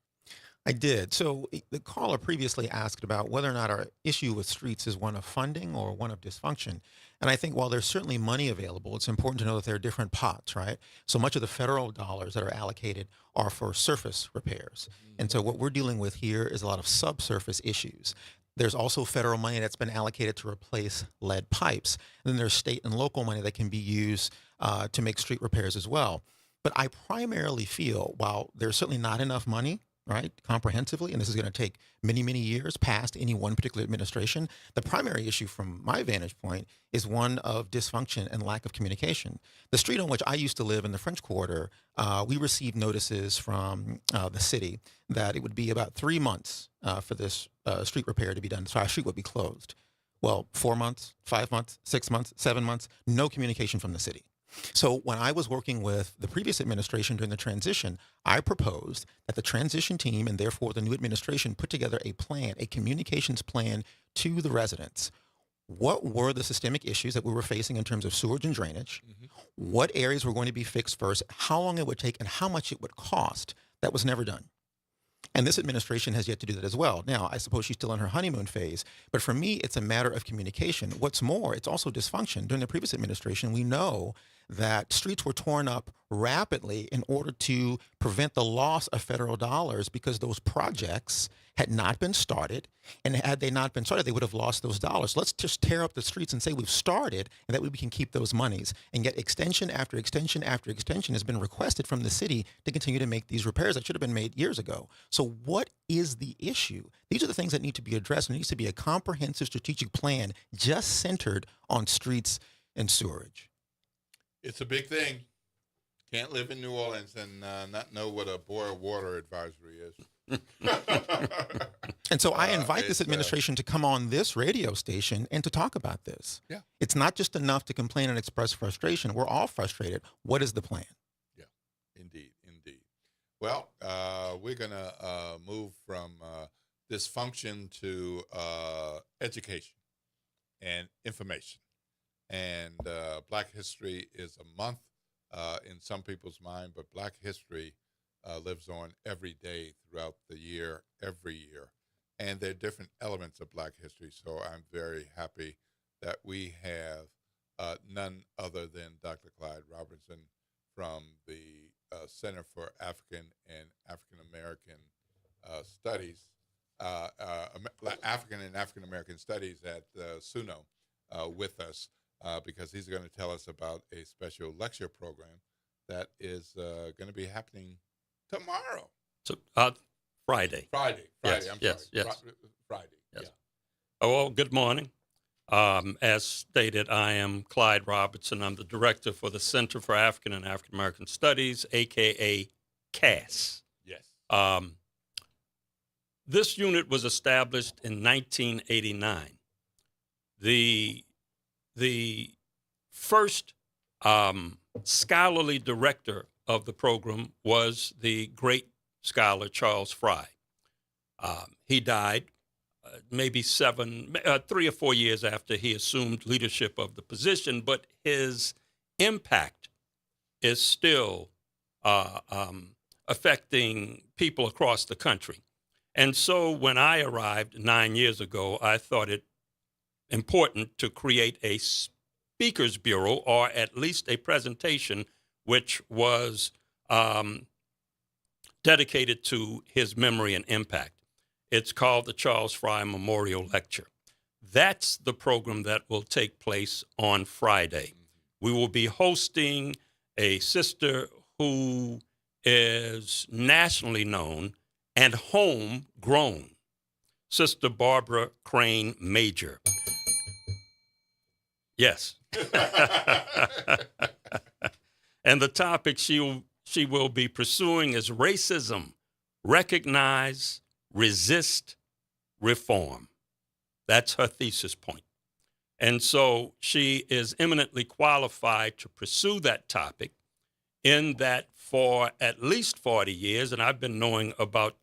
I did. So the caller previously asked about whether or not our issue with streets is one of funding or one of dysfunction. And I think while there's certainly money available, it's important to know that there are different pots, right? So much of the federal dollars that are allocated are for surface repairs. And so what we're dealing with here is a lot of subsurface issues. There's also federal money that's been allocated to replace lead pipes. And then there's state and local money that can be used to make street repairs as well. But I primarily feel while there's certainly not enough money, right, comprehensively, and this is going to take many, many years past any one particular administration, the primary issue from my vantage point is one of dysfunction and lack of communication. The street on which I used to live in the French Quarter, we received notices from the city that it would be about 3 months for this street repair to be done, so our street would be closed. Well, 4 months, 5 months, 6 months, 7 months, no communication from the city. So when I was working with the previous administration during the transition, I proposed that the transition team and therefore the new administration put together a plan, a communications plan to the residents. What were the systemic issues that we were facing in terms of sewage and drainage? What areas were going to be fixed first, how long it would take, and how much it would cost? That was never done. And this administration has yet to do that as well. Now, I suppose she's still in her honeymoon phase, but for me, it's a matter of communication. What's more, it's also dysfunction. During the previous administration, we know that streets were torn up rapidly in order to prevent the loss of federal dollars because those projects had not been started. And had they not been started, they would have lost those dollars. Let's just tear up the streets and say we've started, and that way we can keep those monies. And yet extension after extension after extension has been requested from the city to continue to make these repairs that should have been made years ago. So what is the issue? These are the things that need to be addressed. There needs to be a comprehensive strategic plan just centered on streets and sewerage. It's a big thing. Can't live in New Orleans and not know what a boil water advisory is. And so I invite this administration to come on this radio station and to talk about this. Yeah. It's not just enough to complain and express frustration. We're all frustrated. What is the plan? Yeah, indeed. Well, we're going to move from dysfunction to education and information. And Black History is a month in some people's mind, but Black History lives on every day throughout the year, every year. And there are different elements of Black History. So I'm very happy that we have none other than Dr. Clyde Robertson from the Center for African and African American Studies, African and African American Studies at SUNO with us because he's going to tell us about a special lecture program that is going to be happening tomorrow. So, Friday. Friday. Yes, I'm yes, sorry. yes. Friday. Yes. Yeah. Oh, well, good morning. As stated, I am Clyde Robertson. I'm the director for the Center for African and African American Studies, a.k.a. CAS. Yes. This unit was established in 1989. The first scholarly director of the program was the great scholar Charles Fry. He died maybe 3 or 4 years after he assumed leadership of the position, but his impact is still affecting people across the country. And so when I arrived 9 years ago, I thought it important to create a speakers bureau, or at least a presentation which was dedicated to his memory and impact. It's called the Charles Fry Memorial Lecture. That's the program that will take place on Friday. We will be hosting a sister who is nationally known and homegrown, Sister Barbara Crane Major. Yes. And the topic she will be pursuing is racism, recognize, resist, reform. That's her thesis point. And so she is eminently qualified to pursue that topic, in that for at least 40 years, and I've been knowing about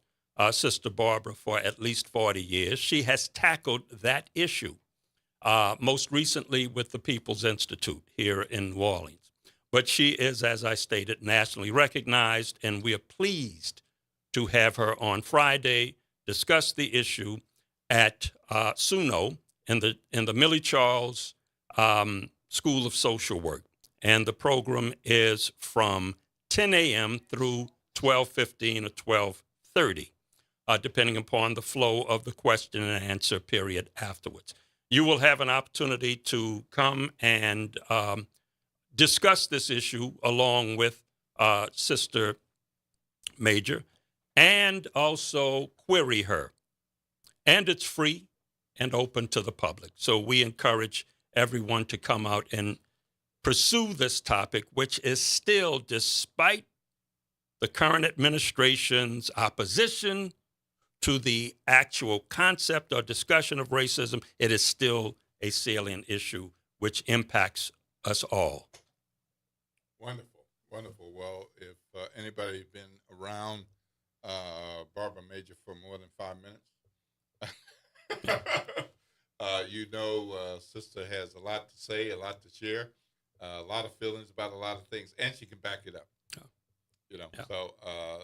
Sister Barbara for at least 40 years, she has tackled that issue, most recently with the People's Institute here in New Orleans. But she is, as I stated, nationally recognized, and we are pleased to have her on Friday discuss the issue at SUNO in the Millie Charles School of Social Work. And the program is from 10 a.m. through 12:15 or 12:30, depending upon the flow of the question and answer period afterwards. You will have an opportunity to come and discuss this issue along with Sister Major, and also query her. And it's free and open to the public. So we encourage everyone to come out and pursue this topic, which is still, despite the current administration's opposition to the actual concept or discussion of racism, it is still a salient issue which impacts us all. Wonderful, wonderful. Well, if anybody's been around Barbara Major for more than 5 minutes, Sister has a lot to say, a lot to share, a lot of feelings about a lot of things, and she can back it up.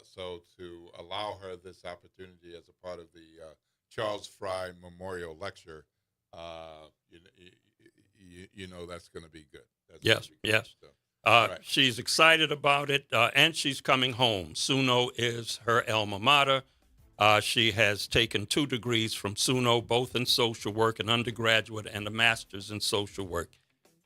So to allow her this opportunity as a part of the Charles Fry Memorial Lecture, that's going to be good. Yes. So, She's excited about it, and she's coming home. SUNO is her alma mater. She has taken 2 degrees from SUNO, both in social work, an undergraduate and a master's in social work.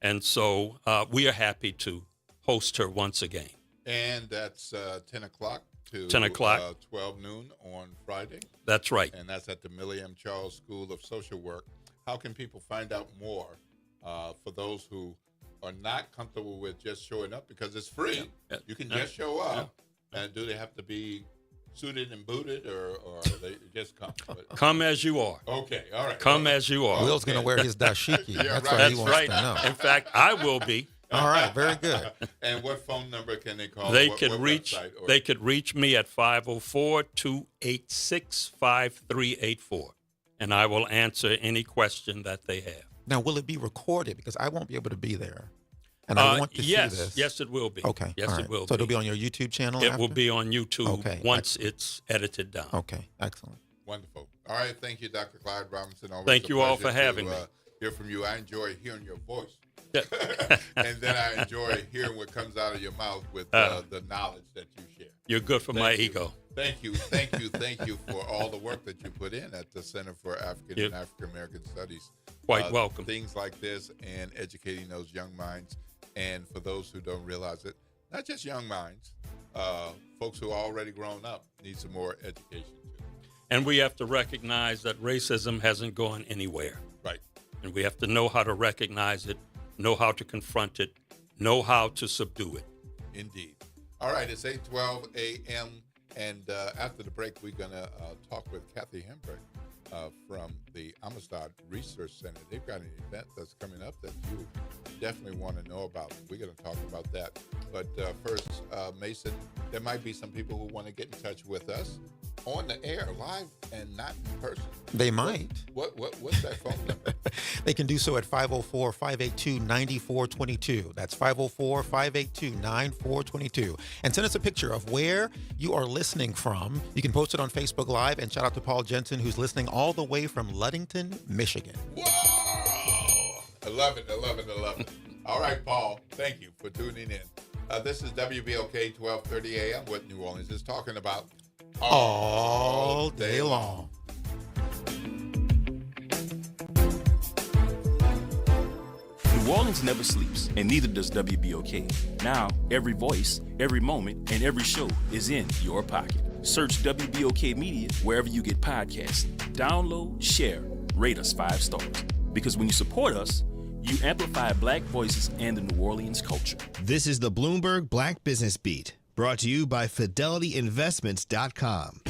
And so we are happy to host her once again. And that's 10 o'clock to 12 noon on Friday. That's right. And that's at the Millie M. Charles School of Social Work. How can people find out more for those who are not comfortable with just showing up? Because it's free. Yeah. You can just show up. Yeah. And do they have to be suited and booted, or they just come? Come as you are. Okay, all right. Come as you are. Will's going to wear his dashiki. Yeah, That's what he wants right. to know. In fact, I will be. All right, very good. And what phone number can they call? They what could reach. They could reach me at 504-286-5384, and I will answer any question that they have. Now, will it be recorded? Because I won't be able to be there. And I want to see this. Yes, it will be. Okay. Yes, right. it will be. So it'll be on your YouTube channel? It will be on YouTube once excellent. it's edited down. Okay, excellent. Wonderful. All right, thank you, Dr. Clyde Robinson. Always thank you all for having me. Hear from you. I enjoy hearing your voice. And then I enjoy hearing what comes out of your mouth with the knowledge that you share. You're good for my ego. Thank you for all the work that you put in at the Center for African and African American Studies. Quite welcome. Things like this and educating those young minds. And for those who don't realize it, not just young minds, folks who are already grown up need some more education too. And we have to recognize that racism hasn't gone anywhere. Right. And we have to know how to recognize it, know how to confront it, know how to subdue it. Indeed. All right, it's 8:12 a.m. And after the break, we're going to talk with Kathy Hembrick from the Amistad Research Center. They've got an event that's coming up that you definitely want to know about. We're going to talk about that. But first, Mason, there might be some people who want to get in touch with us on the air, live and not in person. They might. What's that phone number? They can do so at 504-582-9422. That's 504-582-9422. And send us a picture of where you are listening from. You can post it on Facebook Live. And shout out to Paul Jensen, who's listening all the way from Ludington, Michigan. Whoa! I love it. All right, Paul, thank you for tuning in. This is WBLK 1230 AM, what New Orleans is talking about all day long. New Orleans never sleeps, and neither does WBOK. Now, every voice, every moment, and every show is in your pocket. Search WBOK Media wherever you get podcasts. Download, share, rate us 5 stars. Because when you support us, you amplify Black voices and the New Orleans culture. This is the Bloomberg Black Business Beat, brought to you by FidelityInvestments.com.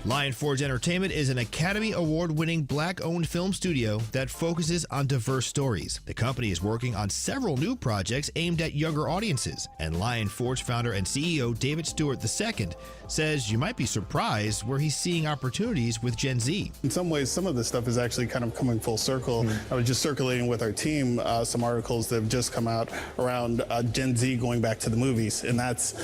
Lion Forge Entertainment is an Academy Award-winning Black-owned film studio that focuses on diverse stories. The company is working on several new projects aimed at younger audiences, and Lion Forge founder and CEO David Stewart II says you might be surprised where he's seeing opportunities with Gen Z. In some ways, some of this stuff is actually kind of coming full circle. I was just circulating with our team some articles that have just come out around Gen Z going back to the movies, and that's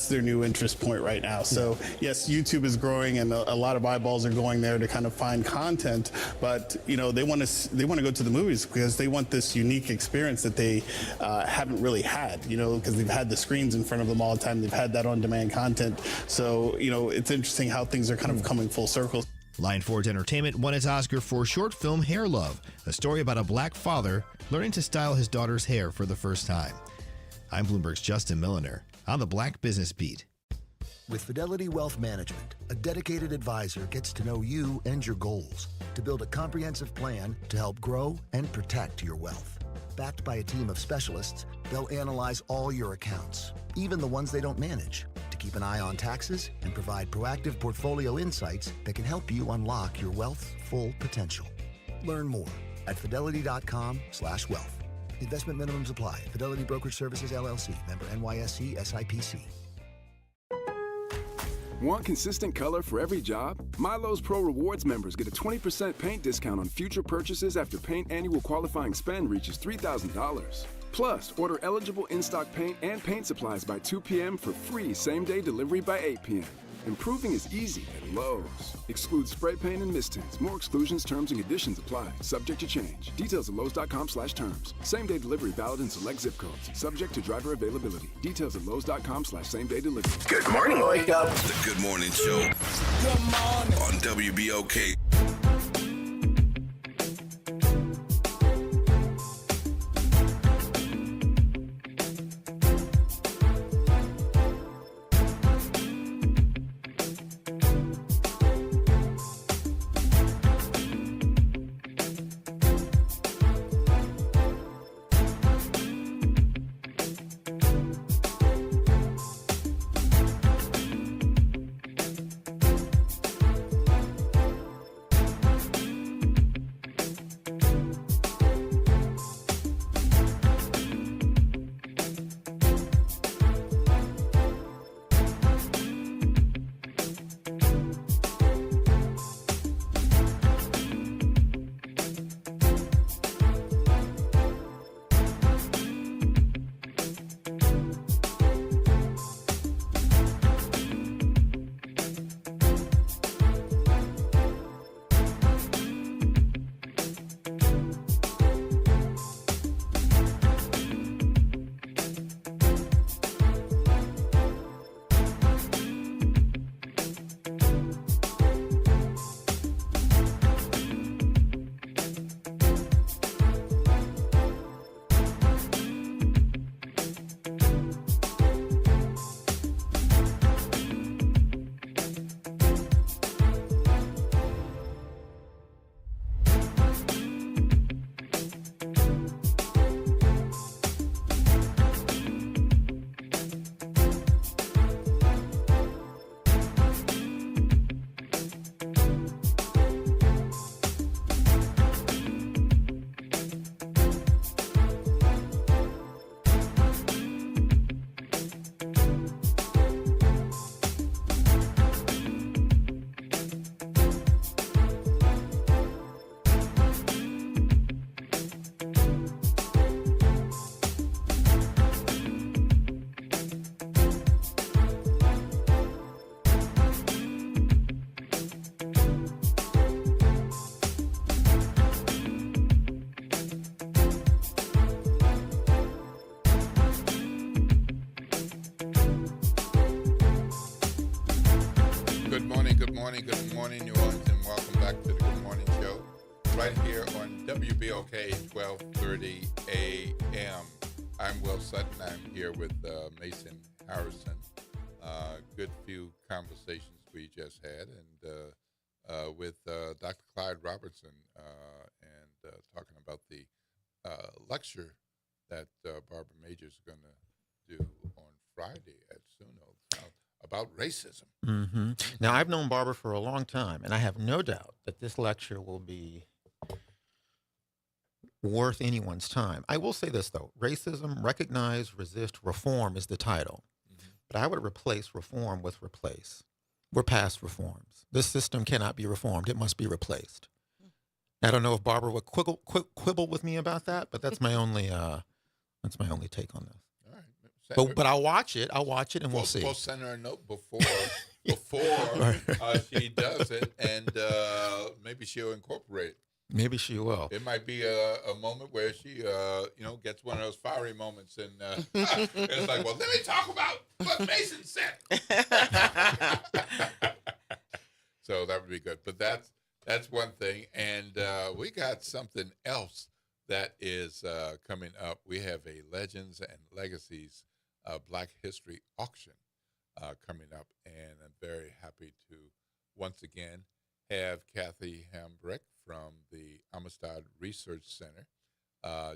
their new interest point right now. So yes, YouTube is growing, and a lot of eyeballs are going there to kind of find content, but they want to go to the movies because they want this unique experience that they haven't really had, because they've had the screens in front of them all the time. They've had that on-demand content. So, it's interesting how things are kind of coming full circle. Lion Forge Entertainment won its Oscar for short film Hair Love, a story about a Black father learning to style his daughter's hair for the first time. I'm Bloomberg's Justin Milliner on the Black Business Beat. With Fidelity Wealth Management, a dedicated advisor gets to know you and your goals to build a comprehensive plan to help grow and protect your wealth. Backed by a team of specialists, they'll analyze all your accounts, even the ones they don't manage, to keep an eye on taxes and provide proactive portfolio insights that can help you unlock your wealth's full potential. Learn more at fidelity.com/wealth. Investment minimums apply. Fidelity Brokerage Services, LLC. Member NYSE SIPC. Want consistent color for every job? Milo's Pro Rewards members get a 20% paint discount on future purchases after paint annual qualifying spend reaches $3,000. Plus, order eligible in-stock paint and paint supplies by 2 p.m. for free same-day delivery by 8 p.m. Improving is easy at Lowe's. Excludes spray paint and mist tints. More exclusions, terms, and conditions apply. Subject to change. Details at Lowe's.com/terms. Same-day delivery valid in select zip codes. Subject to driver availability. Details at Lowe's.com/same-day delivery. Good morning, wake up. The Good Morning Show on WBOK. Good morning, New Orleans, and welcome back to the Good Morning Show, right here on WBOK 1230 AM. I'm Will Sutton. I'm here with Mason Harrison. Good few conversations we just had, and with Dr. Clyde Robertson, and talking about the lecture that Barbara Majors is going to do on Friday at SUNO about racism. Mm-hmm. Now, I've known Barbara for a long time, and I have no doubt that this lecture will be worth anyone's time. I will say this, though. Racism, Recognize, Resist, Reform is the title. Mm-hmm. But I would replace reform with replace. We're past reforms. This system cannot be reformed. It must be replaced. I don't know if Barbara would quibble with me about that, but that's my only take on this. But I'll watch it. And we'll see. We'll send her a note before she does it, and maybe she'll incorporate it. Maybe she will. It might be a moment where she, gets one of those fiery moments, and it's like, well, let me talk about what Mason said. So that would be good. But that's one thing, and we got something else that is coming up. We have a Legends and Legacies Black History auction coming up, and I'm very happy to once again have Kathy Hambrick from the Amistad Research Center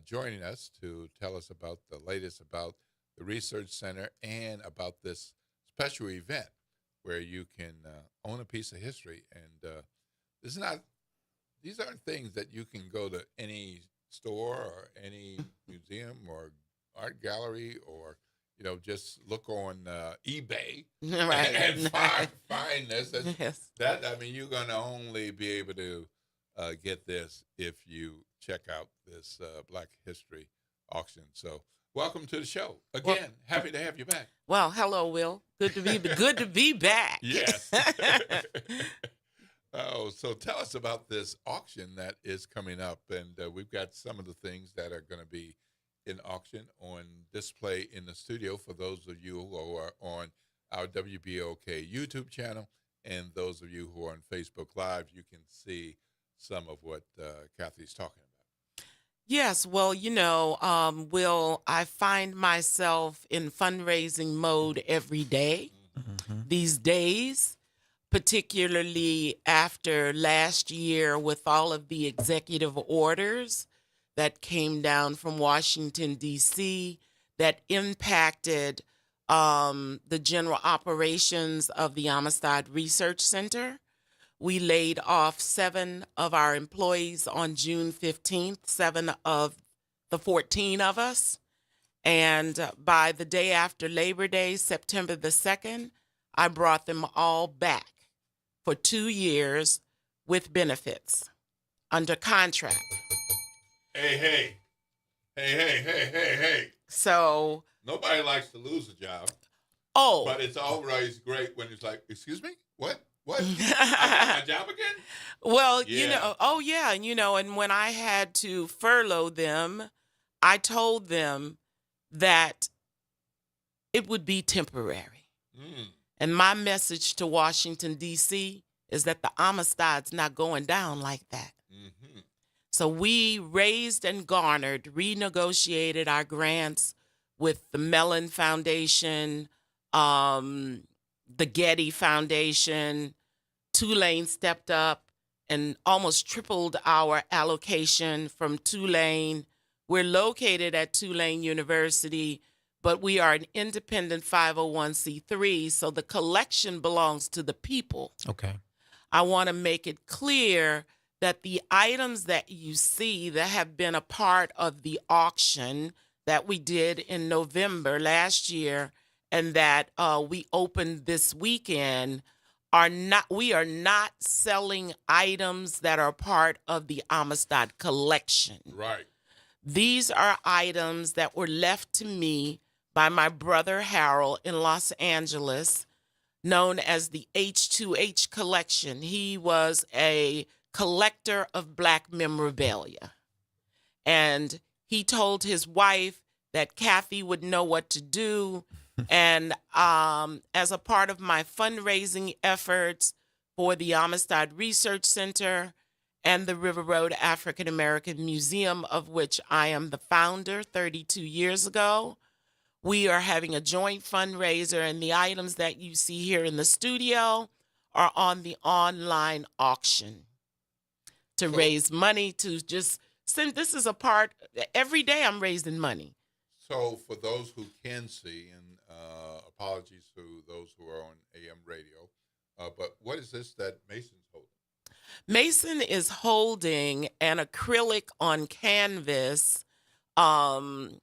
joining us to tell us about the latest about the Research Center and about this special event where you can own a piece of history. And these aren't things that you can go to any store or any museum or art gallery or just look on eBay and find this. Yes. You're going to only be able to get this if you check out this Black History auction. So welcome to the show again. Happy to have you back. Well, hello, Will. Good to be back. Yes. Oh, so tell us about this auction that is coming up, and we've got some of the things that are going to be in auction on display in the studio for those of you who are on our WBOK YouTube channel, and those of you who are on Facebook Live. You can see some of what Kathy's talking about. Yes, well, Will, I find myself in fundraising mode every day these days, particularly after last year with all of the executive orders that came down from Washington, D.C., that impacted the general operations of the Amistad Research Center. We laid off 7 of our employees on June 15th, 7 of the 14 of us. And by the day after Labor Day, September the 2nd, I brought them all back for 2 years with benefits under contract. Hey. So nobody likes to lose a job. Oh. But it's always great when it's like, excuse me? What? I got my job again? Well, Yeah. And when I had to furlough them, I told them that it would be temporary. And my message to Washington, D.C. is that the Amistad's not going down like that. So we raised and garnered, renegotiated our grants with the Mellon Foundation, the Getty Foundation. Tulane stepped up and almost tripled our allocation from Tulane. We're located at Tulane University, but we are an independent 501c3, so the collection belongs to the people. Okay. I want to make it clear that the items that you see that have been a part of the auction that we did in November last year and that we opened this weekend we are not selling items that are part of the Amistad collection. Right. These are items that were left to me by my brother Harold in Los Angeles, known as the H2H collection. He was a collector of Black memorabilia. And he told his wife that Kathy would know what to do. And as a part of my fundraising efforts for the Amistad Research Center and the River Road African American Museum, of which I am the founder 32 years ago, we are having a joint fundraiser, and the items that you see here in the studio are on the online auction to raise money to just send. This is a part, every day I'm raising money. So for those who can see, and apologies to those who are on AM radio, but what is this that Mason's holding? Mason is holding an acrylic on canvas of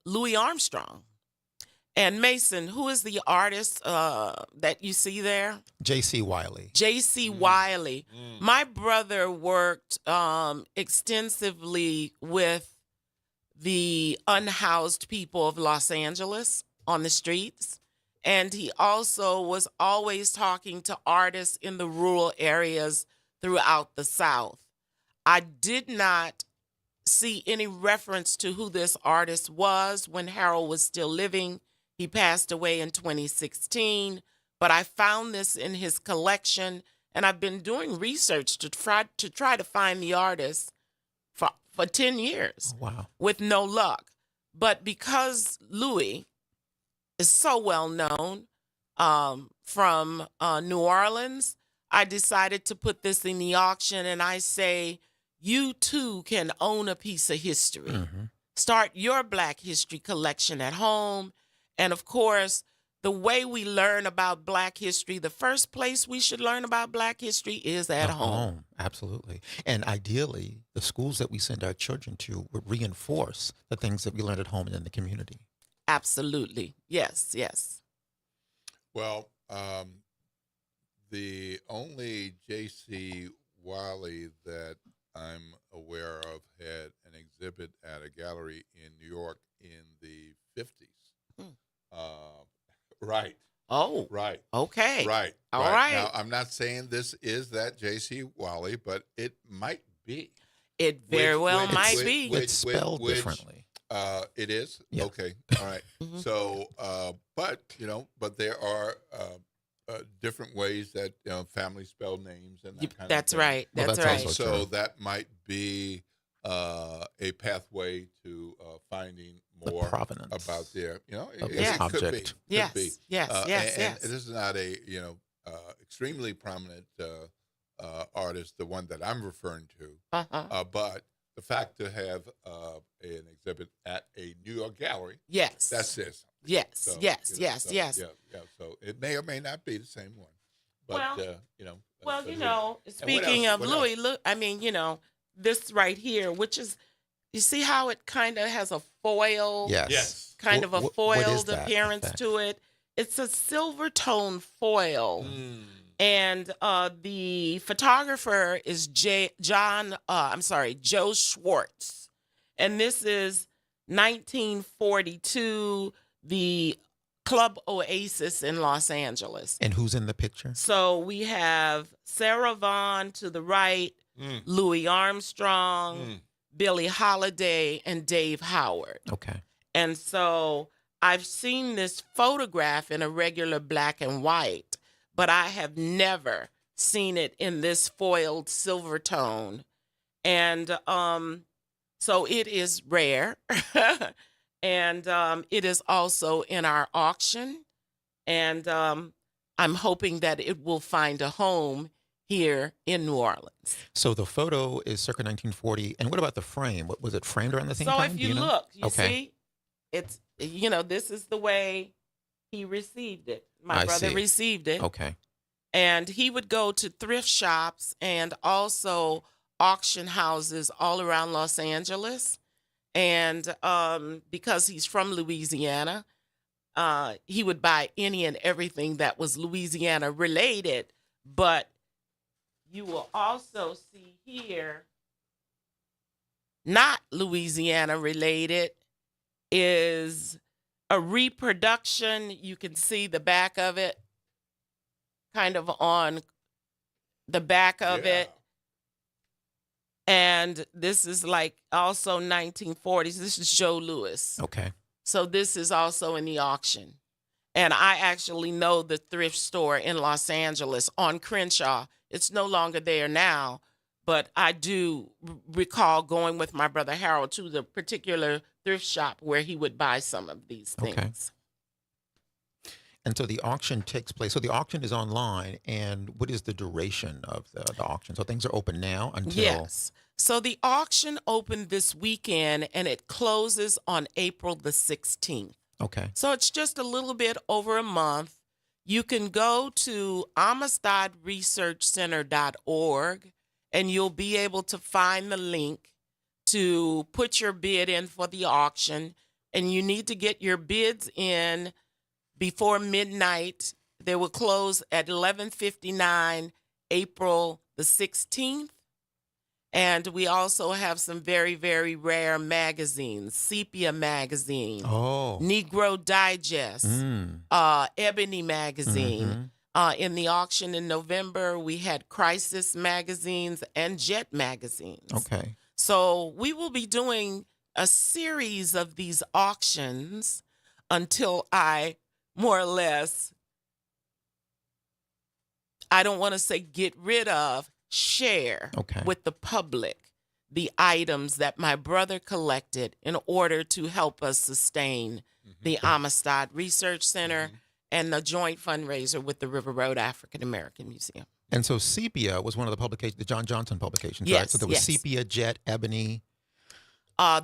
Louis Armstrong. And Mason, who is the artist that you see there? J.C. Wiley. J.C. Wiley. My brother worked extensively with the unhoused people of Los Angeles on the streets. And he also was always talking to artists in the rural areas throughout the South. I did not see any reference to who this artist was when Harold was still living. He passed away in 2016, but I found this in his collection, and I've been doing research to try to find the artist for 10 years. Wow. With no luck. But because Louis is so well known from New Orleans, I decided to put this in the auction, and I say, you too can own a piece of history. Start your Black history collection at home. And of course, the way we learn about Black history, the first place we should learn about Black history is at home. Absolutely. And ideally, the schools that we send our children to would reinforce the things that we learned at home and in the community. Absolutely. Yes, yes. Well, the only J.C. Wiley that I'm aware of had an exhibit at a gallery in New York in the 50s. Right. Oh. Right. Okay. Right. All right. Now, I'm not saying this is that J.C. Wally, but it might be. It very well might be. It's spelled differently. It is? Yeah. Okay. All right. So, but there are different ways that families spell names and that kind That's of thing. right. That's right. So that might be a pathway to finding more provenance about their, of it this could be. object. Could be. Yes. And this is not a extremely prominent artist, the one that I'm referring to, but the fact to have an exhibit at a New York gallery, that says something. Yes. So, yes. Yeah. So it may or may not be the same one, but well, speaking of Louis, look, I mean, this right here, which is, you see how it kind of has a foil, yes, kind of a foiled that appearance effect? to it. It's a silver tone foil. And the photographer is Joe Schwartz. And this is 1942, the Club Oasis in Los Angeles. And who's in the picture? So we have Sarah Vaughan to the right, Louis Armstrong, Billie Holiday, and Dave Howard. Okay. And so I've seen this photograph in a regular black and white, but I have never seen it in this foiled silver tone. And so it is rare. And it is also in our auction. And I'm hoping that it will find a home here in New Orleans. So the photo is circa 1940. And what about the frame? What was it framed around the same time? So if you look, you okay. see, it's, this is the way he received it. My brother received it. Okay. And he would go to thrift shops and also auction houses all around Los Angeles. And because he's from Louisiana, he would buy any and everything that was Louisiana related. But you will also see here, not Louisiana related, is a reproduction. You can see the back of it, kind of on the back of it. And this is like also 1940s. This is Joe Louis. Okay. So this is also in the auction. And I actually know the thrift store in Los Angeles on Crenshaw. It's no longer there now, but I do recall going with my brother Harold to the particular thrift shop where he would buy some of these things. Okay. And so the auction takes place. So the auction is online, and what is the duration of the auction? So things are open now until... Yes. So the auction opened this weekend, and it closes on April the 16th. Okay. So it's just a little bit over a month. You can go to AmistadResearchCenter.org, and you'll be able to find the link to put your bid in for the auction. And you need to get your bids in before midnight. They will close at 11:59, April the 16th. And we also have some very, very rare magazines, Sepia Magazine, Negro Digest, Ebony Magazine. In the auction in November, we had Crisis magazines and Jet magazines. Okay. So we will be doing a series of these auctions until I more or less, I don't want to say get rid of, share with the public the items that my brother collected in order to help us sustain the Amistad Research Center and the joint fundraiser with the River Road African American Museum. And so Sepia was one of the publications, the John Johnson publications, Yes, right? So there was yes. Sepia, Jet, Ebony.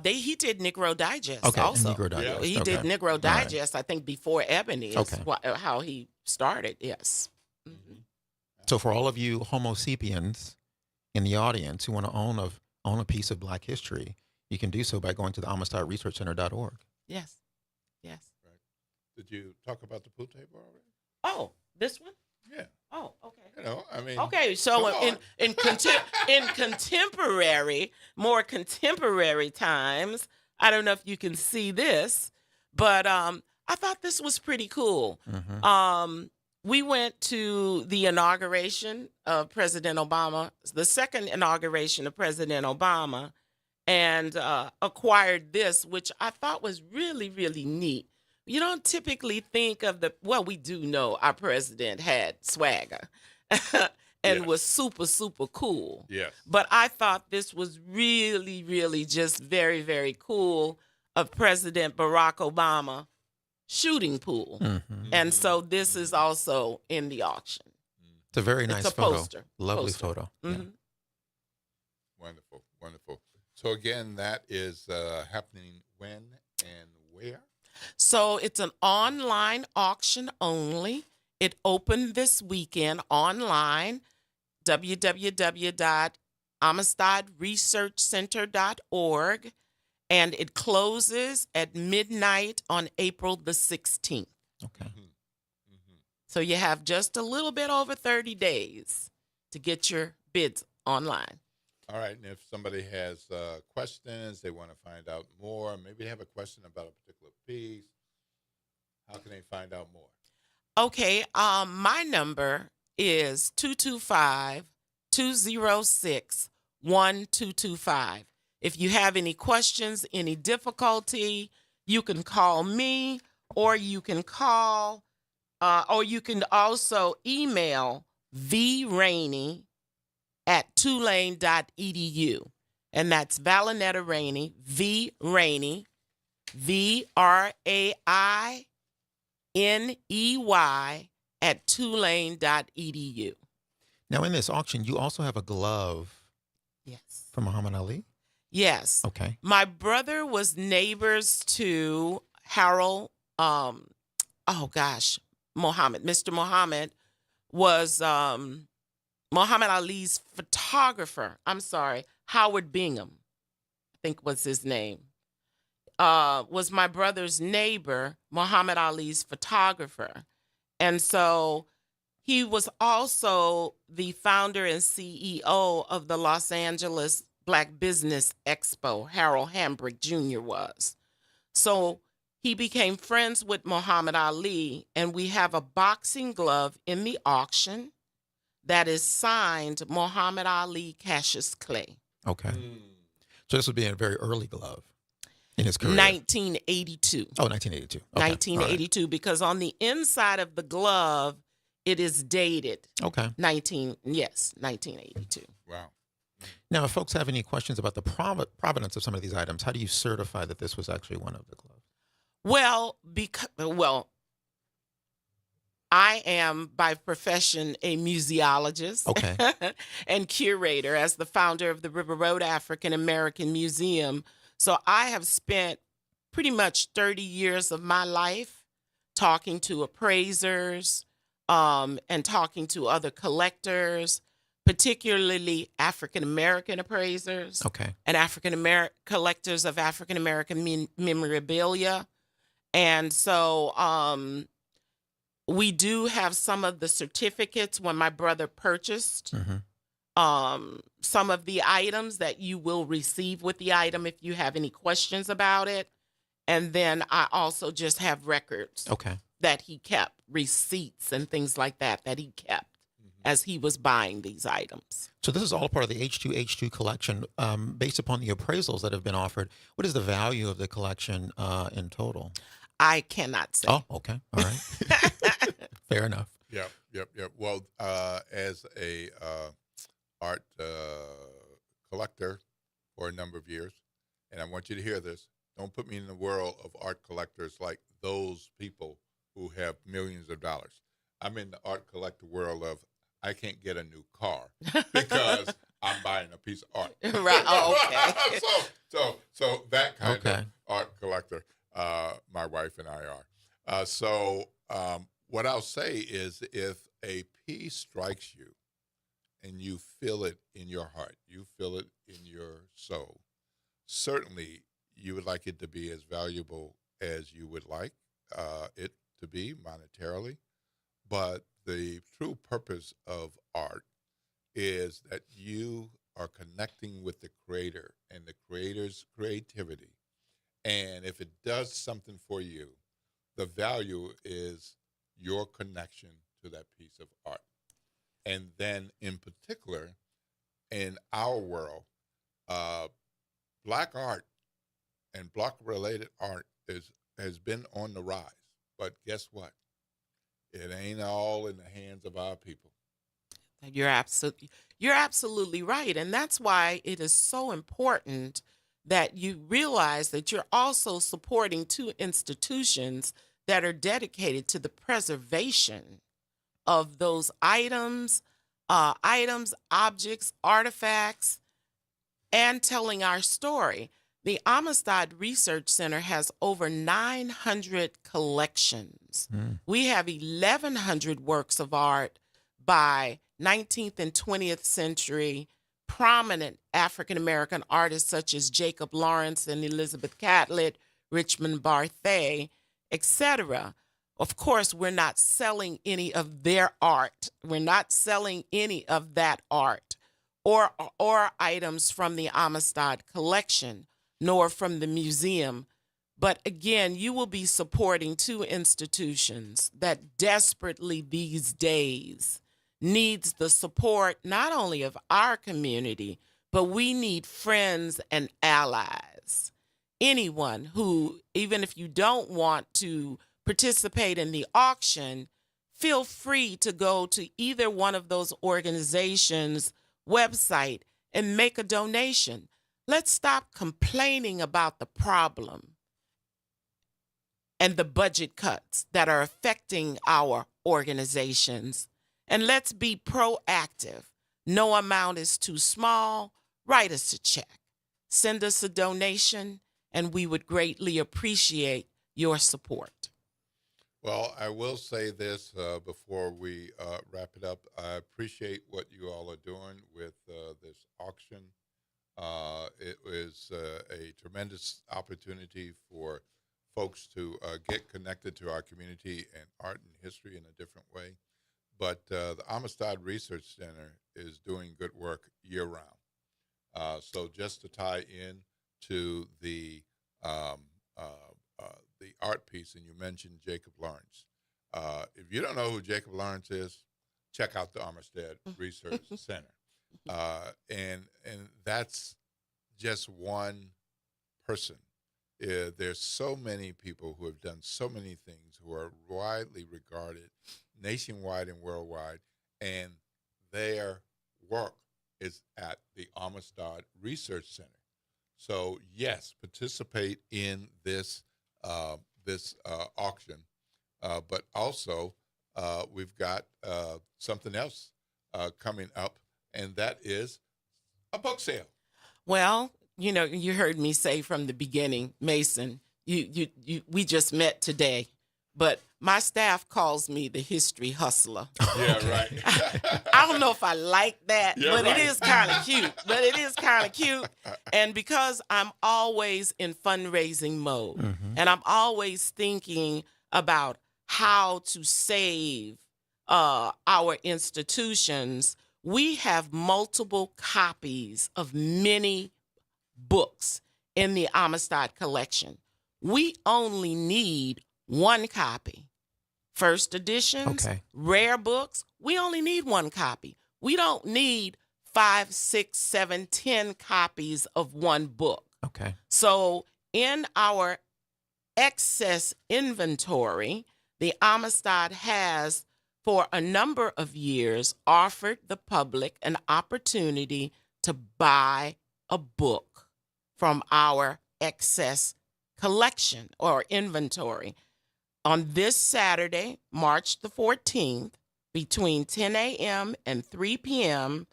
He did Negro Digest Okay, also. Negro Digest. He did Okay. Negro All right. Digest, I think, before Ebony is how he started, yes. So for all of you Homo sapiens in the audience who want to own a piece of Black history, you can do so by going to the AmistadResearchCenter.org. Yes, yes. Right. Did you talk about the pool table already? Oh, this one? Yeah. Oh, okay. I mean. Okay, so come in contemporary, more contemporary times, I don't know if you can see this, but I thought this was pretty cool. We went to the inauguration of President Obama, the second inauguration of President Obama, and acquired this, which I thought was really, really neat. You don't typically think of we do know our president had swagger and was super, super cool. Yes. But I thought this was really, really just very, very cool of President Barack Obama shooting pool. And so this is also in the auction. It's a very nice a photo. poster. Lovely Poster. photo. Yeah. Wonderful, wonderful. So again, that is happening when and where? So it's an online auction only. It opened this weekend online, www.amistadresearchcenter.org, and it closes at midnight on April the 16th. Okay. So you have just a little bit over 30 days to get your bids online. All right, and if somebody has questions, they want to find out more, maybe they have a question about a particular piece, how can they find out more? Okay, my number is 225-206-1225. If you have any questions, any difficulty, you can call me, or you can call, or you can also email vrainey@tulane.edu. And that's Valinetta Rainey, V Rainey, VRAINEY @tulane.edu. Now, in this auction, you also have a glove. Yes. From Muhammad Ali? Yes. Okay. My brother was neighbors to Harold, Muhammad. Mr. Muhammad was Muhammad Ali's photographer. I'm sorry, Howard Bingham, I think was his name. Was my brother's neighbor, Muhammad Ali's photographer. And so he was also the founder and CEO of the Los Angeles Black Business Expo, Harold Hambrick Jr. was. So he became friends with Muhammad Ali, and we have a boxing glove in the auction that is signed Muhammad Ali Cassius Clay. Okay. So this would be a very early glove in his career. 1982. Oh, 1982. Okay. 1982, because on the inside of the glove, it is dated. Okay. 1982. Wow. Now, if folks have any questions about the provenance of some of these items, how do you certify that this was actually one of the gloves? Well, I am by profession a museologist and curator as the founder of the River Road African American Museum. So I have spent pretty much 30 years of my life talking to appraisers and talking to other collectors, particularly African American appraisers and African American collectors of African American memorabilia. And so we do have some of the certificates when my brother purchased some of the items that you will receive with the item if you have any questions about it. And then I also just have records that he kept, receipts and things like that he kept as he was buying these items. So this is all part of the H2H2 collection. Based upon the appraisals that have been offered, what is the value of the collection in total? I cannot say. Oh, okay. All right. Fair enough. Yep. Well, as a art collector for a number of years, and I want you to hear this, don't put me in the world of art collectors like those people who have millions of dollars. I'm in the art collector world of I can't get a new car because I'm buying a piece of art. Right. Oh, okay. so that kind of art collector, my wife and I are. So what I'll say is if a piece strikes you and you feel it in your heart, you feel it in your soul, certainly you would like it to be as valuable as you would like it to be monetarily, but the true purpose of art is that you are connecting with the creator and the creator's creativity. And if it does something for you, the value is your connection to that piece of art. And then in particular, in our world, Black art and Black-related art has been on the rise. But guess what? It ain't all in the hands of our people. You're absolutely right. And that's why it is so important that you realize that you're also supporting two institutions that are dedicated to the preservation of those items, objects, artifacts, and telling our story. The Amistad Research Center has over 900 collections. We have 1,100 works of art by 19th and 20th century prominent African-American artists such as Jacob Lawrence and Elizabeth Catlett, Richmond Barthé, etc. Of course, we're not selling any of their art. We're not selling any of that art or items from the Amistad collection, nor from the museum. But again, you will be supporting two institutions that desperately these days needs the support not only of our community, but we need friends and allies. Anyone who, even if you don't want to participate in the auction, feel free to go to either one of those organizations' website and make a donation. Let's stop complaining about the problem and the budget cuts that are affecting our organizations. And let's be proactive. No amount is too small. Write us a check. Send us a donation, and we would greatly appreciate your support. Well, I will say this before we wrap it up. I appreciate what you all are doing with this auction. It was a tremendous opportunity for folks to get connected to our community and art and history in a different way. But the Amistad Research Center is doing good work year-round. So just to tie in to the art piece, and you mentioned Jacob Lawrence. If you don't know who Jacob Lawrence is, check out the Amistad Research Center. And that's just one person. There's so many people who have done so many things, who are widely regarded nationwide and worldwide, and their work is at the Amistad Research Center. So yes, participate in this auction, but also we've got something else coming up, and that is a book sale. Well, you heard me say from the beginning, Mason, we just met today, but my staff calls me the history hustler. Yeah, right. I don't know if I like that, Yeah, but right. It is kind of cute. And because I'm always in fundraising mode, and I'm always thinking about how to save our institutions, we have multiple copies of many books in the Amistad collection. We only need one copy. First editions, rare books, we only need one copy. We don't need 5, 6, 7, 10 copies of one book. Okay. So in our excess inventory, the Amistad has, for a number of years, offered the public an opportunity to buy a book from our excess collection or inventory. On this Saturday, March the 14th, between 10 a.m. and 3 p.m.,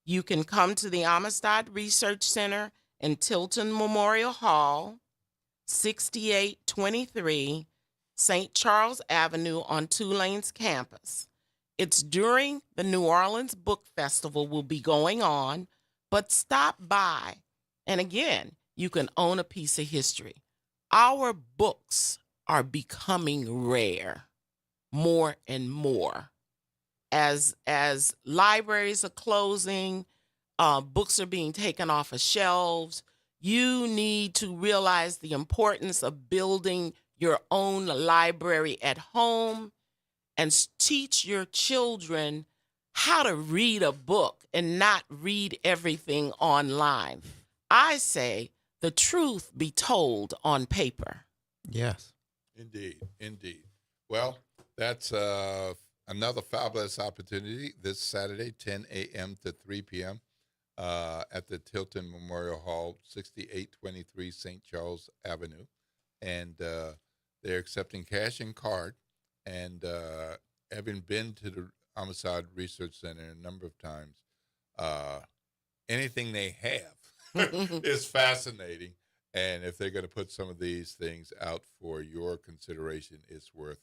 you can come to the Amistad Research Center in Tilton Memorial Hall, 6823 St. Charles Avenue on Tulane's campus. It's during the New Orleans Book Festival will be going on, but stop by. And again, you can own a piece of history. Our books are becoming rare more and more. as libraries are closing, books are being taken off of shelves, you need to realize the importance of building your own library at home and teach your children how to read a book and not read everything online. I say the truth be told on paper. Yes. Indeed. Well, that's another fabulous opportunity this Saturday, 10 a.m. to 3 p.m. At the Tilton Memorial Hall, 6823 St. Charles Avenue. And they're accepting cash and card. And having been to the Homicide Research Center a number of times, anything they have is fascinating. And if they're going to put some of these things out for your consideration, it's worth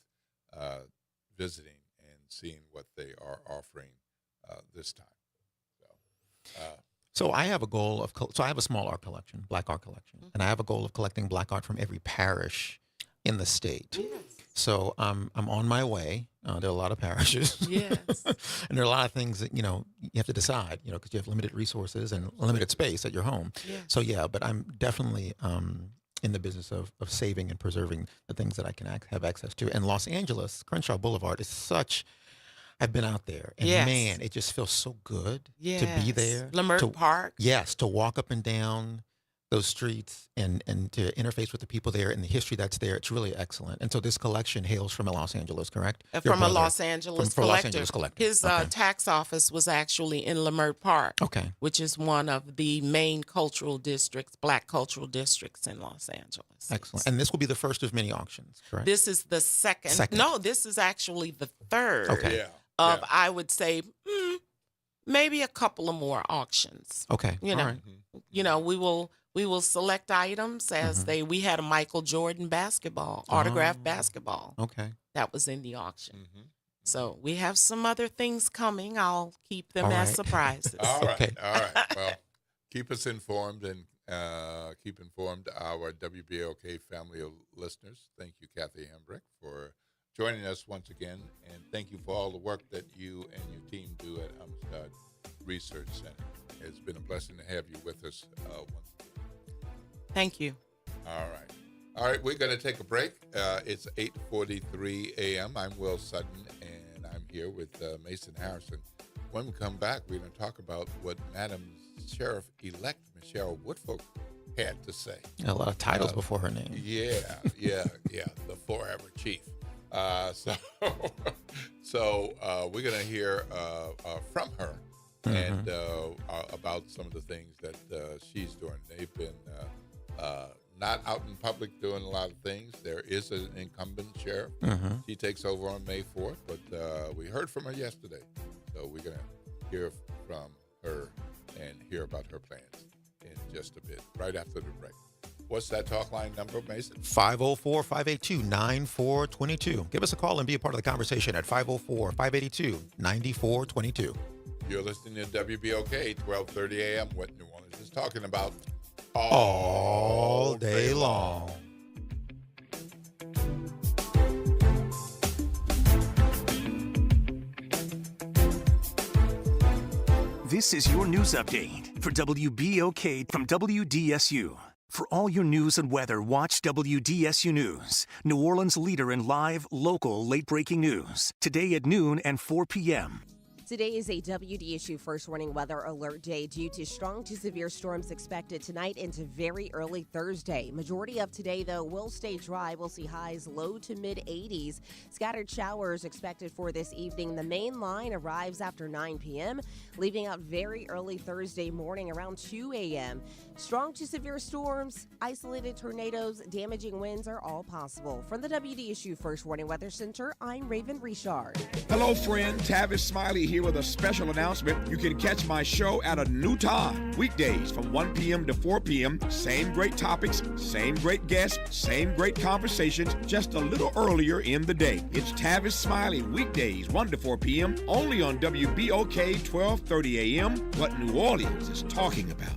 visiting and seeing what they are offering this time. So I have a goal of, so I have a small art collection, Black art collection, and I have a goal of collecting Black art from every parish in the state. Yes. So I'm on my way. There are a lot of parishes. Yes. And there are a lot of things that, you have to decide, because you have limited resources and limited space at your home. Yes. So but I'm definitely in the business of saving and preserving the things that I can have access to. And Los Angeles, Crenshaw Boulevard is I've been out there, and man, it just feels so good to be there. Leimert Park. Yes, to walk up and down those streets and to interface with the people there and the history that's there. It's really excellent. And so this collection hails from Los Angeles, correct? From a Los Angeles collector. Los Angeles collector. His tax office was actually in Leimert Park, which is one of the main cultural districts, Black cultural districts in Los Angeles. Excellent. And this will be the first of many auctions, correct? This is the second. No, this is actually the third of, I would say, maybe a couple of more auctions. Okay. All right. We will select items as we had a Michael Jordan basketball, autographed basketball. Okay. That was in the auction. So we have some other things coming. I'll keep them as surprises. All right. All right. Well, keep us informed and keep informed our WBLK family of listeners. Thank you, Kathy Hambrick, for joining us once again. And thank you for all the work that you and your team do at Homicide Research Center. It's been a blessing to have you with us once again. Thank you. All right, we're going to take a break. It's 8:43 a.m. I'm Will Sutton, and I'm here with Mason Harrison. When we come back, we're going to talk about what Madam Sheriff-elect Michelle Woodfolk had to say. A lot of titles before her name. Yeah, the forever chief. So we're going to hear from her and about some of the things that she's doing. They've been not out in public doing a lot of things. There is an incumbent sheriff. She takes over on May 4th, but we heard from her yesterday. So we're going to hear from her and hear about her plans in just a bit, right after the break. What's that talk line number, Mason? 504-582-9422. Give us a call and be a part of the conversation at 504-582-9422. You're listening to WBOK, 1230 a.m., what New Orleans is talking about all day long. This is your news update for WBOK from WDSU. For all your news and weather, watch WDSU News, New Orleans' leader in live, local, late-breaking news. Today at noon and 4 p.m. Today is a WDSU first warning weather alert day due to strong to severe storms expected tonight into very early Thursday. Majority of today, though, will stay dry. We'll see highs low to mid 80s. Scattered showers expected for this evening. The main line arrives after 9 p.m., leaving out very early Thursday morning around 2 a.m. Strong to severe storms, isolated tornadoes, damaging winds are all possible. From the WDSU First Warning Weather Center, I'm Raven Richard. Hello, friend. Tavis Smiley here with a special announcement. You can catch my show at a new time. Weekdays from 1 p.m. to 4 p.m. Same great topics, same great guests, same great conversations, just a little earlier in the day. It's Tavis Smiley, weekdays 1 to 4 p.m. only on WBOK 1230 a.m. What New Orleans is talking about.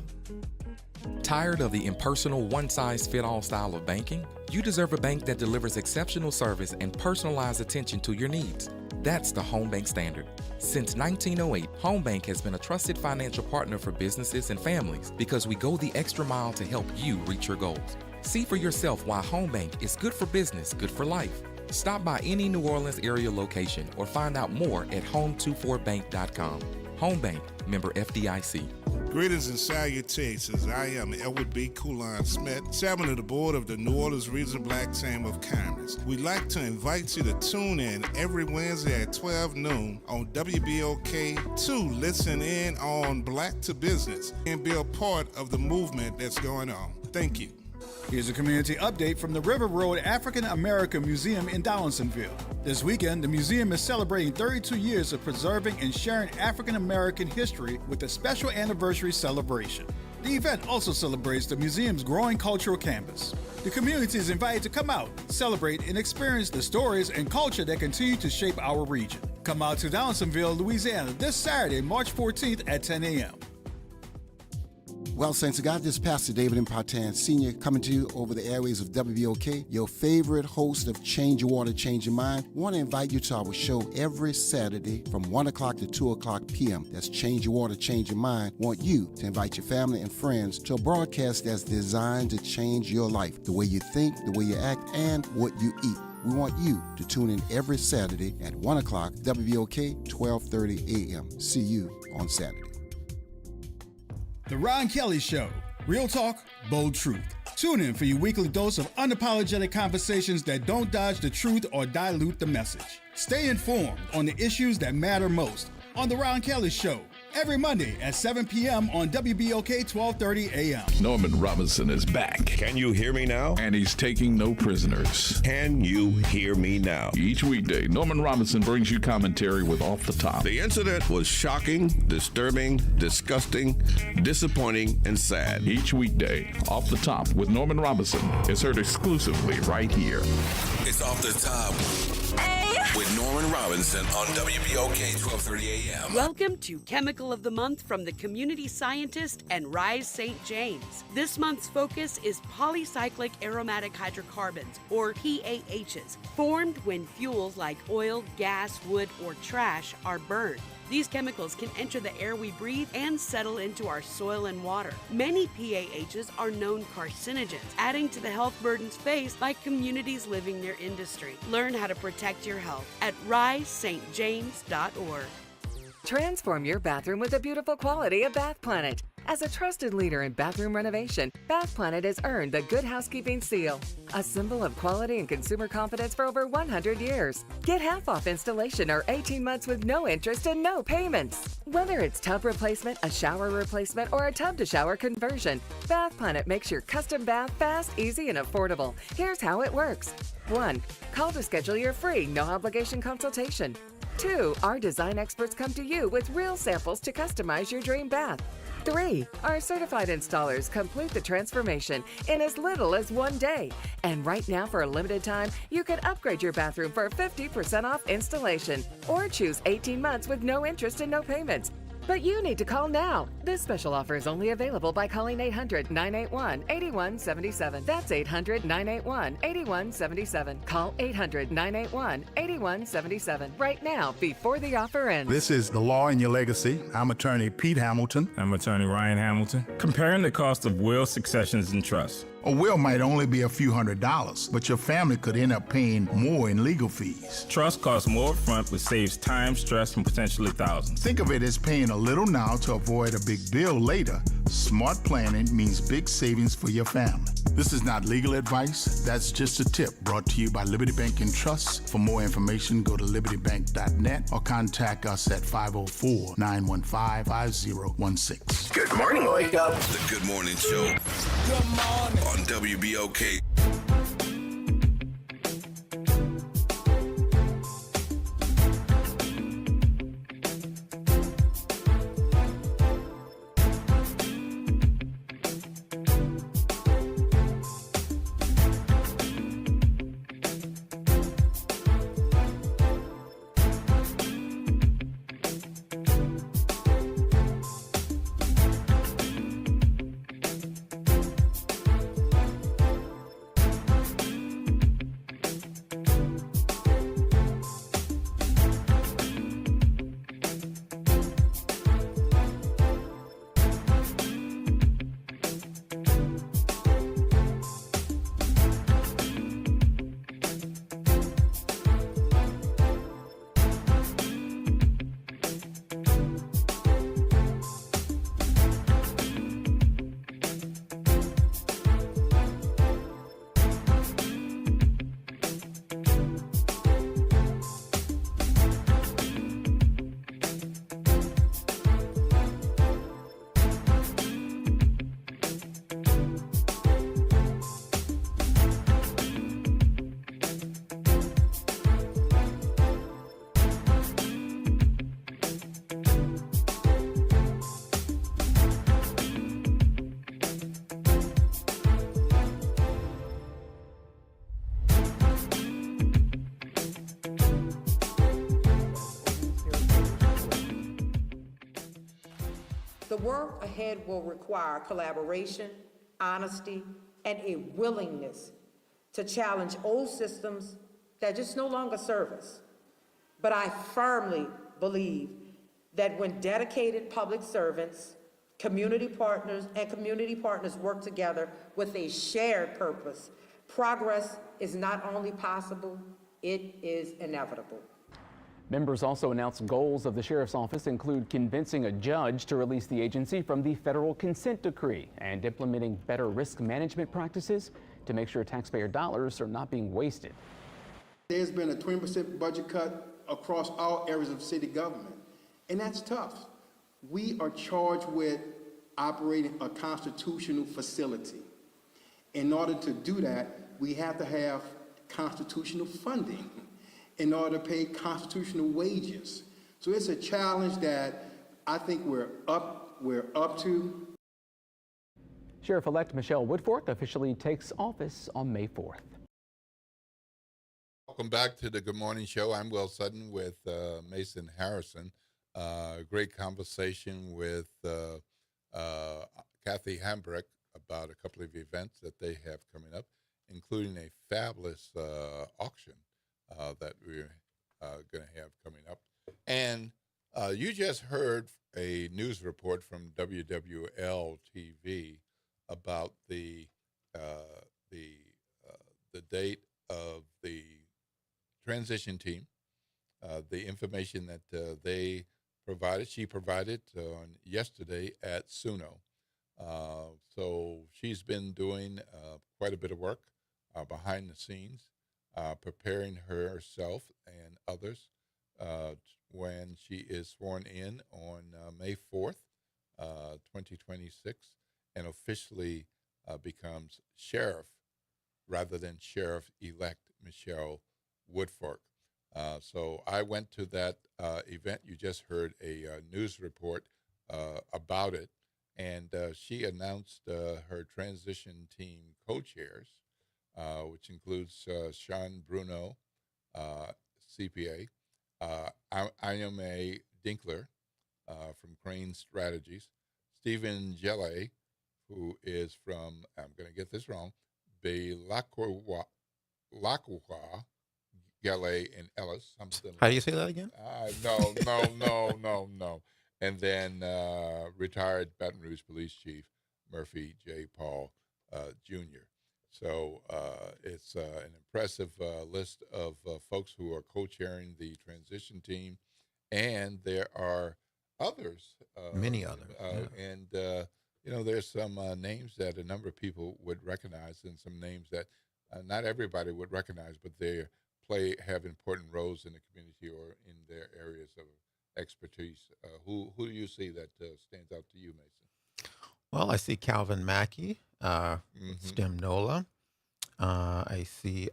Tired of the impersonal, one-size-fit-all style of banking? You deserve a bank that delivers exceptional service and personalized attention to your needs. That's the Home Bank Standard. Since 1908, Home Bank has been a trusted financial partner for businesses and families because we go the extra mile to help you reach your goals. See for yourself why Home Bank is good for business, good for life. Stop by any New Orleans area location or find out more at home24bank.com. Home Bank, member FDIC. Greetings and salutations. I am Edward B. Coulon Smith, chairman of the board of the New Orleans Regional Black Chamber of Commerce. We'd like to invite you to tune in every Wednesday at 12 noon on WBOK to listen in on Black to Business and be a part of the movement that's going on. Thank you. Here's a community update from the River Road African American Museum in Donaldsonville. This weekend, the museum is celebrating 32 years of preserving and sharing African American history with a special anniversary celebration. The event also celebrates the museum's growing cultural campus. The community is invited to come out, celebrate, and experience the stories and culture that continue to shape our region. Come out to Donaldsonville, Louisiana this Saturday, March 14th at 10 a.m. Well, Saints of God, this is Pastor David Impartan Sr. coming to you over the airways of WBOK, your favorite host of Change Your Water, Change Your Mind. I want to invite you to our show every Saturday from 1 o'clock to 2 o'clock p.m. That's Change Your Water, Change Your Mind. I want you to invite your family and friends to a broadcast that's designed to change your life, the way you think, the way you act, and what you eat. We want you to tune in every Saturday at 1 o'clock, WBOK, 12:30 a.m. See you on Saturday. The Ron Kelly Show. Real talk, bold truth. Tune in for your weekly dose of unapologetic conversations that don't dodge the truth or dilute the message. Stay informed on the issues that matter most on The Ron Kelly Show. Every Monday at 7 p.m. on WBOK 1230 a.m. Norman Robinson is back. Can you hear me now? And he's taking no prisoners. Can you hear me now? Each weekday, Norman Robinson brings you commentary with Off the Top. The incident was shocking, disturbing, disgusting, disappointing, and sad. Each weekday, Off the Top with Norman Robinson is heard exclusively right here. It's Off the Top with Norman Robinson on WBOK 1230 a.m. Welcome to Chemical of the Month from the Community Scientist and Rise St. James. This month's focus is polycyclic aromatic hydrocarbons, or PAHs, formed when fuels like oil, gas, wood, or trash are burned. These chemicals can enter the air we breathe and settle into our soil and water. Many PAHs are known carcinogens, adding to the health burdens faced by communities living near industry. Learn how to protect your health at risestjames.org. Transform your bathroom with the beautiful quality of Bath Planet. As a trusted leader in bathroom renovation, Bath Planet has earned the Good Housekeeping Seal, a symbol of quality and consumer confidence for over 100 years. Get half off installation or 18 months with no interest and no payments. Whether it's tub replacement, a shower replacement, or a tub-to-shower conversion, Bath Planet makes your custom bath fast, easy, and affordable. Here's how it works. 1. Call to schedule your free, no-obligation consultation. 2. Our design experts come to you with real samples to customize your dream bath. 3. Our certified installers complete the transformation in as little as 1 day. And right now, for a limited time, you can upgrade your bathroom for 50% off installation or choose 18 months with no interest and no payments. But you need to call now. This special offer is only available by calling 800-981-8177. That's 800-981-8177. Call 800-981-8177 right now before the offer ends. This is The Law in Your Legacy. I'm attorney Pete Hamilton. I'm attorney Ryan Hamilton. Comparing the cost of will, successions, and trusts. A will might only be a few $100s, but your family could end up paying more in legal fees. Trust costs more upfront, which saves time, stress, and potentially thousands. Think of it as paying a little now to avoid a big bill later. Smart planning means big savings for your family. This is not legal advice. That's just a tip brought to you by Liberty Bank and Trust. For more information, go to libertybank.net or contact us at 504-915-5016. Good morning, wake up. The Good Morning Show. Good morning. On WBOK. The work ahead will require collaboration, honesty, and a willingness to challenge old systems that just no longer serve us. But I firmly believe that when dedicated public servants, community partners work together with a shared purpose, progress is not only possible, it is inevitable. Members also announced goals of the Sheriff's Office include convincing a judge to release the agency from the federal consent decree and implementing better risk management practices to make sure taxpayer dollars are not being wasted. There's been a 20% budget cut across all areas of city government, and that's tough. We are charged with operating a constitutional facility. In order to do that, we have to have constitutional funding in order to pay constitutional wages. So it's a challenge that I think we're up to. Sheriff-elect Michelle Woodfork officially takes office on May 4th. Welcome back to the Good Morning Show. I'm Will Sutton with Mason Harrison. Great conversation with Kathy Hambrecht about a couple of events that they have coming up, including a fabulous auction that we're going to have coming up. And you just heard a news report from WWL TV about the date of the transition team, the information that she provided on yesterday at SUNO. So she's been doing quite a bit of work behind the scenes, preparing herself and others when she is sworn in on May 4th, 2026, and officially becomes sheriff rather than Sheriff-elect Michelle Woodfork. So I went to that event. You just heard a news report about it, and she announced her transition team co-chairs, which includes Sean Bruno, CPA, Ayome Dinkler from Crane Strategies, Stephen Gele, who is from, I'm going to get this wrong, Belacqua, Gele and Ellis. Something. How do you say that again? No. And then retired Baton Rouge Police Chief Murphy J. Paul Jr. So it's an impressive list of folks who are co-chairing the transition team, and there are others. Many others. And, there's some names that a number of people would recognize and some names that not everybody would recognize, but they have important roles in the community or in their areas of expertise. Who do you see that stands out to you, Mason? Well, I see Calvin Mackey, Stem Nola. I see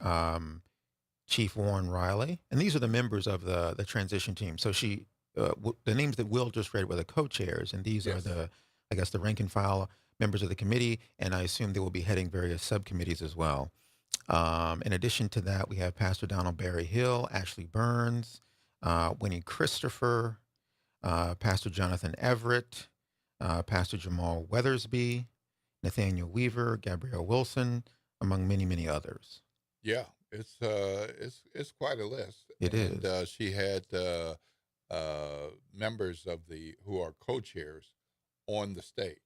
Chief Warren Riley, and these are the members of the transition team. So the names that Will just read were the co-chairs, and these are the rank and file members of the committee, and I assume they will be heading various subcommittees as well. In addition to that, we have Pastor Donald Barry Hill, Ashley Burns, Winnie Christopher, Pastor Jonathan Everett, Pastor Jamal Weathersby, Nathaniel Weaver, Gabrielle Wilson, among many, many others. Yeah, it's quite a list. It is. She had members of who are co-chairs on the stage,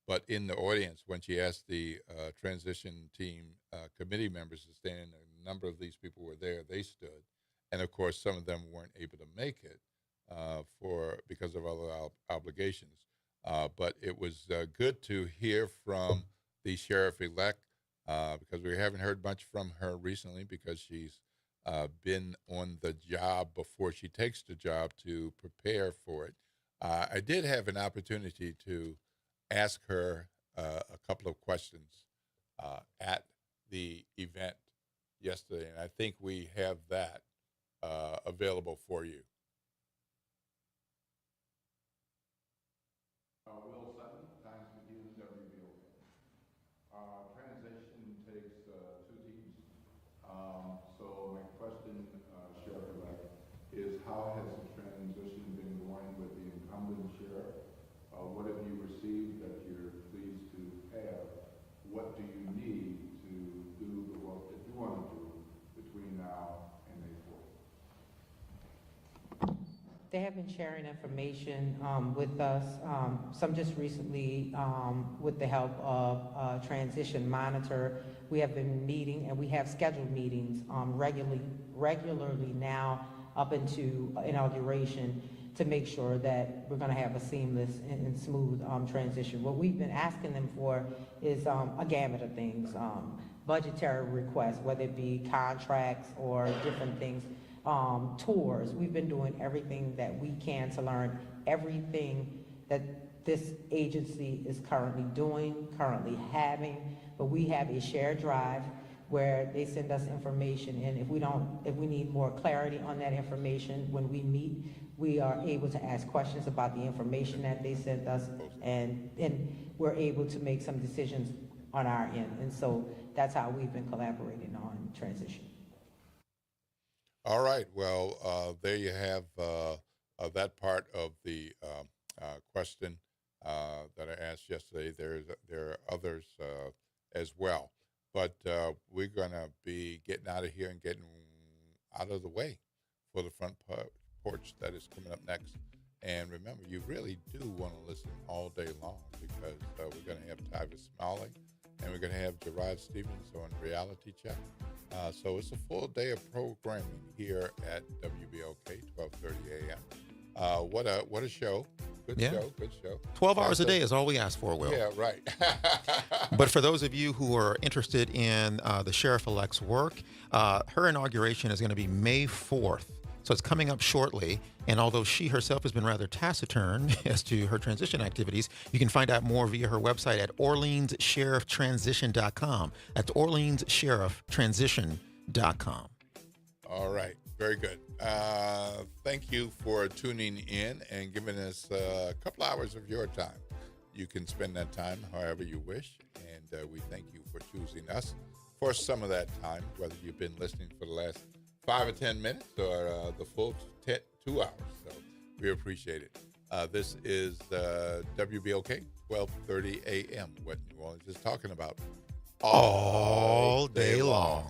but in the audience when she asked the transition team committee members to stand, a number of these people were there. They stood, and of course, some of them weren't able to make it because of other obligations. But it was good to hear from the sheriff-elect because we haven't heard much from her recently because she's been on the job before she takes the job to prepare for it. I did have an opportunity to ask her a couple of questions at the event yesterday, and I think we have that available for you. Will Sutton, Times Picayune, WBOK. Transition takes two teams. So my question, Sheriff-elect, is how has the transition been going with the incumbent sheriff? What have you They have been sharing information with us, some just recently with the help of Transition Monitor. We have been meeting, and we have scheduled meetings regularly now up into inauguration to make sure that we're going to have a seamless and smooth transition. What we've been asking them for is a gamut of things, budgetary requests, whether it be contracts or different things, tours. We've been doing everything that we can to learn everything that this agency is currently doing, currently having, but we have a shared drive where they send us information, and if we need more clarity on that information when we meet, we are able to ask questions about the information that they sent us, and we're able to make some decisions on our end. And so that's how we've been collaborating on transition. All right. Well, there you have that part of the question that I asked yesterday. There are others as well. But we're going to be getting out of here and getting out of the way for the front porch that is coming up next. And remember, you really do want to listen all day long, because we're going to have Tyvis Smalley and we're going to have Gerard Stevens on Reality Check. So it's a full day of programming here at WBLK, 12:30 a.m. What a show. Good show. 12 hours a day is all we ask for, Will. Yeah, right. But for those of you who are interested in the Sheriff-elect's work, her inauguration is going to be May 4th. So it's coming up shortly. And although she herself has been rather taciturn as to her transition activities, you can find out more via her website at OrleansSheriffTransition.com. That's OrleansSheriffTransition.com. All right. Very good. Thank you for tuning in and giving us a couple hours of your time. You can spend that time however you wish, and we thank you for choosing us for some of that time, whether you've been listening for the last 5 or 10 minutes or the full 2 hours. So we appreciate it. This is WBLK, 12:30 a.m., what New Orleans is talking about all day long.